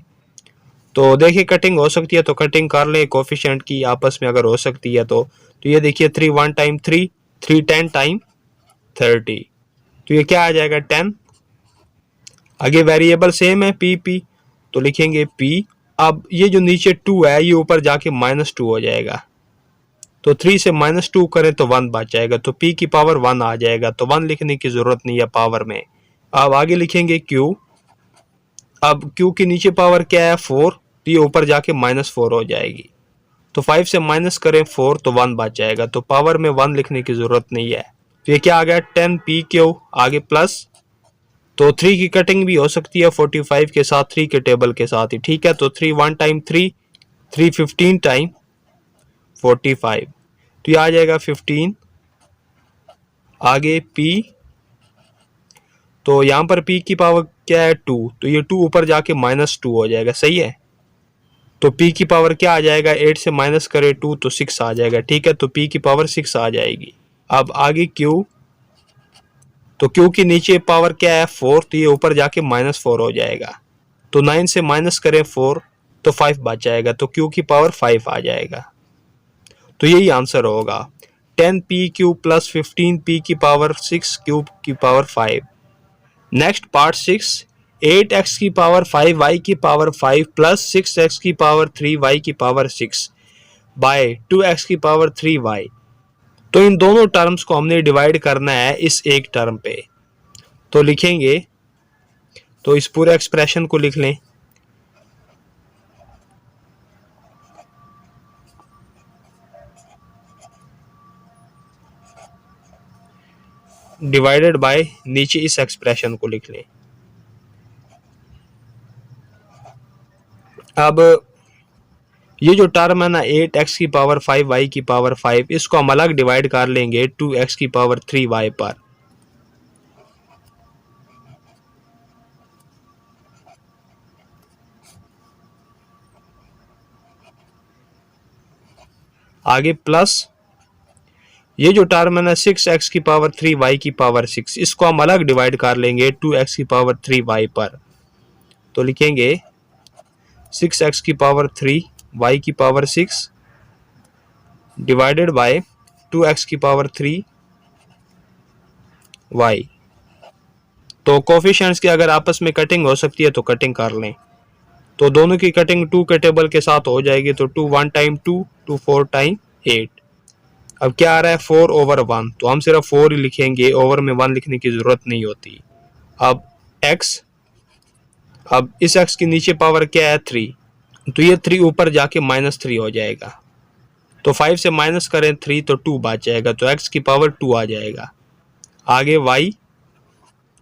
तो देखिए कटिंग हो सकती है तो कटिंग कर लें कोफिशिएंट की आपस में, अगर हो सकती है तो ये देखिए 3 1 टाइम 3, 3 10 टाइम 30, तो ये क्या आ जाएगा 10। आगे वेरिएबल सेम है p तो लिखेंगे p। अब ये जो नीचे 2 है ये ऊपर जाके -2 हो जाएगा, तो 3 से -2 करें तो 1 बच जाएगा, तो p की पावर 1 आ जाएगा, तो 1 लिखने की जरूरत नहीं है पावर में। अब आगे लिखेंगे q। अब q की नीचे पावर क्या है 4, तो ये ऊपर जाके -4 हो जाएगी, तो 5 से माइनस करें 4 तो 1 बच जाएगा, तो पावर में 1 लिखने की जरूरत नहीं है। तो ये क्या आ गया 10pq, आगे प्लस, तो 3 की कटिंग भी हो सकती है 45 के साथ, 3 के टेबल के साथ ही, ठीक है। तो 3 1 टाइम 3, 3 15 टाइम 45, तो ये आ जाएगा 15। आगे p, तो यहाँ पर p की पावर क्या है 2, तो ये 2 ऊपर जाके -2 हो जाएगा, सही है। तो p की पावर क्या आ जाएगा, 8 से माइनस करे 2 तो 6 आ जाएगा, ठीक है, तो p की पावर 6 आ जाएगी। अब आगे q, तो q की नीचे पावर क्या है 4, तो ये ऊपर जाके -4 हो जाएगा, तो 9 से माइनस करें 4 तो 5 बच जाएगा, तो q की पावर 5 आ जाएगा। तो यही आंसर होगा 10pq प्लस 15p की पावर 6 q की पावर 5। नेक्स्ट पार्ट 6, 8x की पावर 5y की पावर 5 प्लस 6x की पावर 3y की पावर 6 बाय 2x की पावर 3y। तो इन दोनों टर्म्स को हमने डिवाइड करना है इस एक टर्म पे। तो लिखेंगे, तो इस पूरे एक्सप्रेशन को लिख लें, डिवाइडेड बाय, नीचे इस एक्सप्रेशन को लिख लें। अब ये जो टर्म है ना 8x की पावर 5y की पावर 5, इसको हम अलग डिवाइड कर लेंगे 2x की पावर 3y पर। आगे प्लस, ये जो टर्म है ना 6x की पावर 3y की पावर 6, इसको हम अलग डिवाइड कर लेंगे 2x की पावर 3y पर। तो लिखेंगे 6x की पावर 3 y की पावर 6 डिवाइडेड बाय 2x की पावर 3 y। तो कोफिशिएंट्स की अगर आपस में कटिंग हो सकती है तो कटिंग कर लें, तो दोनों की कटिंग 2 के टेबल के साथ हो जाएगी, तो 2 1 टाइम 2, 2 4 टाइम 8। अब क्या आ रहा है 4 ओवर 1, तो हम सिर्फ 4 ही लिखेंगे, ओवर में 1 लिखने की जरूरत नहीं होती। अब x, अब इस x के नीचे पावर क्या है 3, तो ये 3 ऊपर जाके -3 हो जाएगा, तो 5 से माइनस करें 3 तो 2 बच जाएगा, तो x की पावर 2 आ जाएगा। आगे y,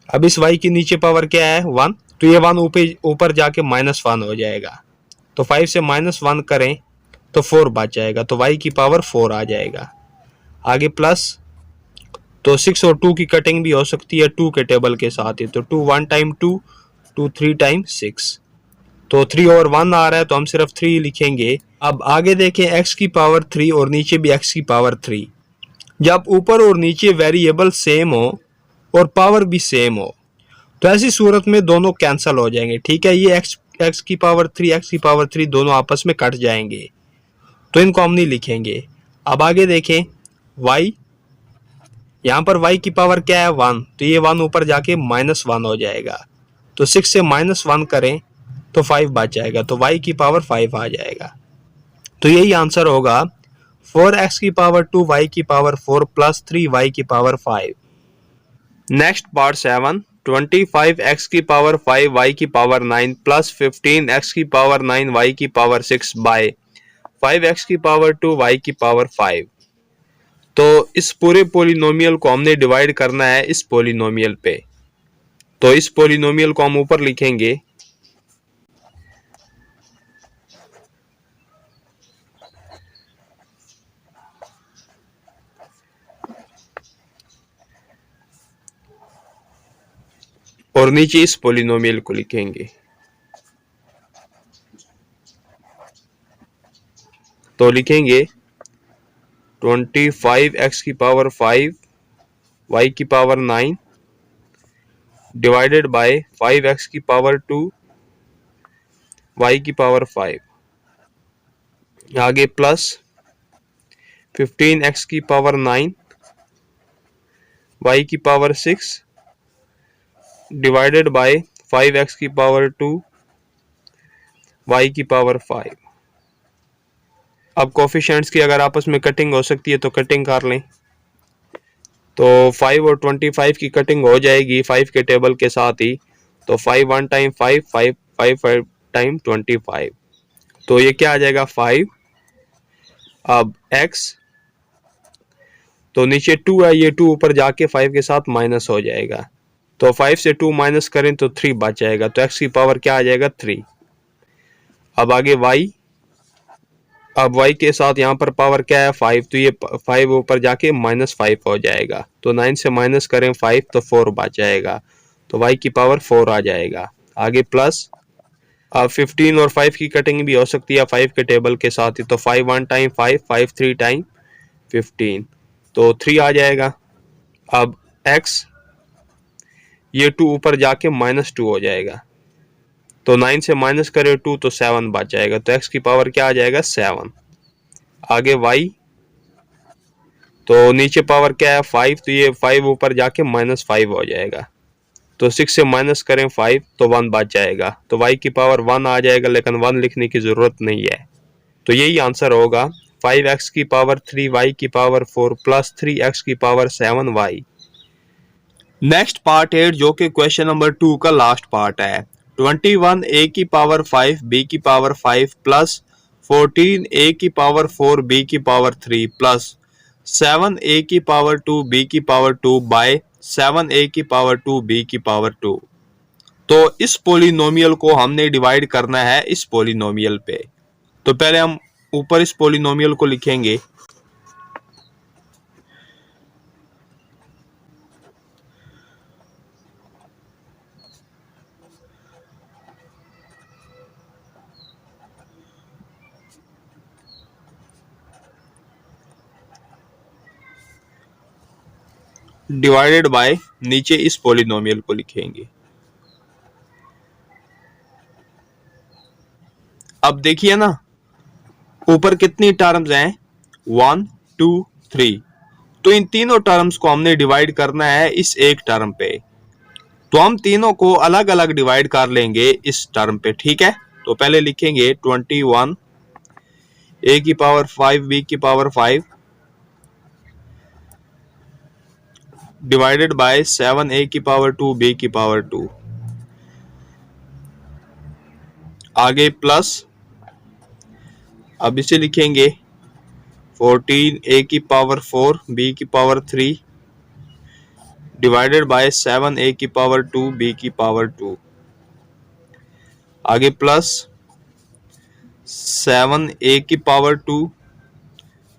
अब इस y की नीचे पावर क्या है 1, तो ये 1 ऊपर जाके -1 हो जाएगा, तो 5 से -1 करें तो 4 बच जाएगा, तो y की पावर 4 आ जाएगा। आगे प्लस, तो 6 और 2 की कटिंग भी हो सकती है 2 के टेबल के साथ ही, तो 2 1 टाइम 2, 2 3 टाइम 6, तो 3 ओवर 1 आ रहा है, तो हम सिर्फ 3 लिखेंगे। अब आगे देखें x की पावर 3 और नीचे भी x की पावर 3, जब ऊपर और नीचे वेरिएबल सेम हो और पावर भी सेम हो तो ऐसी सूरत में दोनों कैंसिल हो जाएंगे, ठीक है। ये x की पावर 3 x की पावर 3 दोनों आपस में कट जाएंगे, तो इनको हम नहीं लिखेंगे। अब आगे देखें y, यहाँ पर y की पावर क्या है 1, तो ये 1 ऊपर जाके -1 हो जाएगा। तो 6 से -1 करें तो 5 बच जाएगा, तो y की पावर 5 आ जाएगा। तो यही आंसर होगा 4x की पावर 2 y की पावर 4 प्लस 3y की पावर 5। नेक्स्ट पार्ट 7, 25x की पावर 5 y की पावर 9 प्लस 15x की पावर 9 y की पावर 6 बाय 5x की पावर 2 y की पावर 5। तो इस पूरे पोलिनोमियल को हमने डिवाइड करना है इस पोलिनोमियल पे। तो इस पोलिनोमियल को हम ऊपर लिखेंगे और नीचे इस पोलिनोमियल को लिखेंगे। तो लिखेंगे 25x की पावर 5 y की पावर 9 डिवाइडेड बाय 5x की पावर 2 y की पावर 5, आगे प्लस 15x की पावर 9 y की पावर 6 डिवाइडेड बाय 5x की पावर 2 y की पावर 5। अब कोफिशिएंट्स की अगर आपस में कटिंग हो सकती है तो कटिंग कर लें। तो 5 और 25 की कटिंग हो जाएगी 5 के टेबल के साथ ही। तो 5 1 टाइम 5 5 5 5 टाइम 25, तो ये क्या आ जाएगा 5। अब x, तो नीचे 2 है, ये 2 ऊपर जाके 5 के साथ माइनस हो जाएगा। तो 5 से 2 माइनस करें तो 3 बच जाएगा। तो x की पावर क्या आ जाएगा 3। अब आगे y, अब y के साथ यहाँ पर पावर क्या है 5, तो ये 5 ऊपर जाके -5 हो जाएगा। तो 9 से माइनस करें 5 तो 4 बच जाएगा। तो y की पावर 4 आ जाएगा। आगे प्लस, अब 15 और 5 की कटिंग भी हो सकती है 5 के टेबल के साथ ही। तो 5 1 टाइम 5 5 3 टाइम 15, तो 3 आ जाएगा। अब x, ये 2 ऊपर जाके -2 हो जाएगा। तो 9 से माइनस करें 2 तो 7 बच जाएगा। तो x की पावर क्या आ जाएगा 7। आगे y, तो नीचे पावर क्या है 5, तो ये 5 ऊपर जाके -5 हो जाएगा। तो 6 से माइनस करें 5 तो 1 बच जाएगा। तो y की पावर 1 आ जाएगा, लेकिन 1 लिखने की जरूरत नहीं है। तो यही आंसर होगा 5x की पावर 3 y की पावर 4 प्लस 3x की पावर 7 y। नेक्स्ट पार्ट 8 जो कि क्वेश्चन नंबर 2 का लास्ट पार्ट है। 21 a की पावर 5 b की पावर 5 प्लस 14 a की पावर 4 b की पावर 3 प्लस 7 a की पावर 2 b की पावर 2 बाय 7 a की पावर 2 b की पावर 2। तो इस पोलिनोमियल को हमने डिवाइड करना है इस पोलिनोमियल पे। तो पहले हम ऊपर इस पोलिनोमियल को लिखेंगे। डिवाइडेड बाय नीचे इस पोलिनोमियल को लिखेंगे। अब देखिए ना, ऊपर कितनी टर्म्स हैं 1 2 3। तो इन तीनों टर्म्स को हमने डिवाइड करना है इस एक टर्म पे। तो हम तीनों को अलग अलग डिवाइड कर लेंगे इस टर्म पे, ठीक है। तो पहले लिखेंगे 21 a की पावर 5 b की पावर 5 डिवाइडेड बाय 7 a की पावर 2 b की पावर 2, आगे प्लस, अब इसे लिखेंगे 14 a की पावर 4 b की पावर 3 डिवाइडेड बाय 7 a की पावर 2 b की पावर 2, आगे प्लस 7 a की पावर 2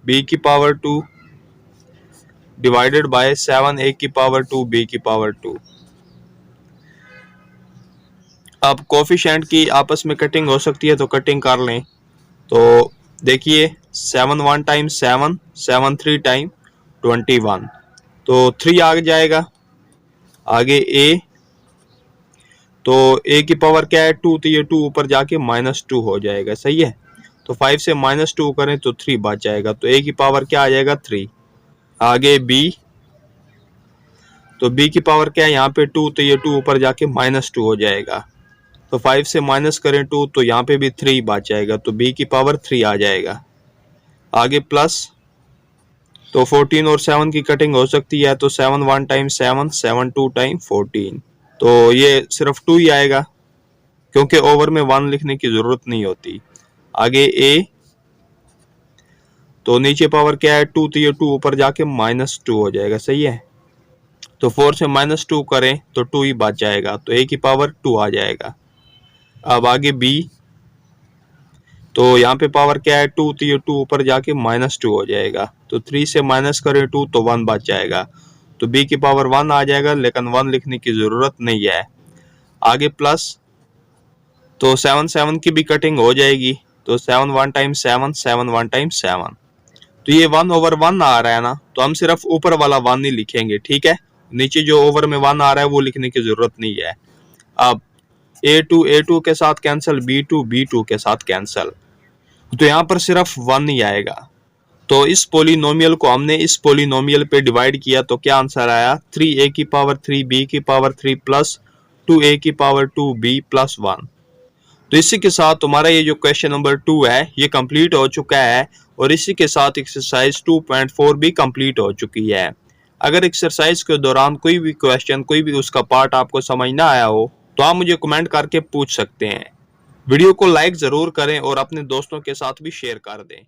b की पावर 2 डिवाइडेड बाय 7 a की पावर 2 b की पावर 2। अब कोफिशिएंट की आपस में कटिंग हो सकती है तो कटिंग कर लें। तो देखिए 7 1 टाइम 7 7 3 टाइम 21, तो 3 आ जाएगा। आगे a, तो a की पावर क्या है 2, तो ये 2 ऊपर जाके -2 हो जाएगा, सही है। तो 5 से -2 करें तो 3 बच जाएगा। तो a की पावर क्या आ जाएगा 3। आगे b, तो b की पावर क्या है यहाँ पे 2, तो ये 2 ऊपर जाके -2 हो जाएगा। तो 5 से माइनस करें 2 तो यहाँ पे भी 3 बच जाएगा, तो b की पावर 3 आ जाएगा। आगे प्लस, तो 14 और 7 की कटिंग हो सकती है, तो 7 1 टाइम 7, 7 2 टाइम 14, तो ये सिर्फ 2 ही आएगा क्योंकि ओवर में 1 लिखने की जरूरत नहीं होती। आगे a, तो नीचे पावर क्या है 2, तो ये 2 ऊपर जाके -2 हो जाएगा, सही है। तो 4 से -2 करें तो 2 ही बच जाएगा, तो a की पावर 2 आ जाएगा। अब आगे b, तो यहाँ पे पावर क्या है 2, तो ये 2 ऊपर जाके -2 हो जाएगा, तो 3 से माइनस करें 2 तो 1 बच जाएगा, तो b की पावर 1 आ जाएगा, लेकिन 1 लिखने की जरूरत नहीं है। आगे प्लस, तो 7 7 की भी कटिंग हो जाएगी, तो 7 1 टाइम 7, 7 1 टाइम 7, तो ये 1/1 आ रहा है ना, तो हम सिर्फ ऊपर वाला 1 ही लिखेंगे, ठीक है। नीचे जो ओवर में 1 आ रहा है वो लिखने की जरूरत नहीं है। अब a2 के साथ कैंसिल, b2 के साथ कैंसिल, तो यहाँ पर सिर्फ 1 ही आएगा। तो इस पोलिनोमियल को हमने इस पोलिनोमियल पे डिवाइड किया, तो क्या आंसर आया 3a की पावर 3 b की पावर 3 प्लस 2a की पावर 2 b प्लस 1। तो इसी के साथ तुम्हारा ये जो क्वेश्चन नंबर 2 है ये कंप्लीट हो चुका है, और इसी के साथ एक्सरसाइज 2.4 भी कंप्लीट हो चुकी है। अगर एक्सरसाइज के दौरान कोई भी क्वेश्चन, कोई भी उसका पार्ट आपको समझ ना आया हो तो आप मुझे कमेंट करके पूछ सकते हैं। वीडियो को लाइक जरूर करें और अपने दोस्तों के साथ भी शेयर कर दें।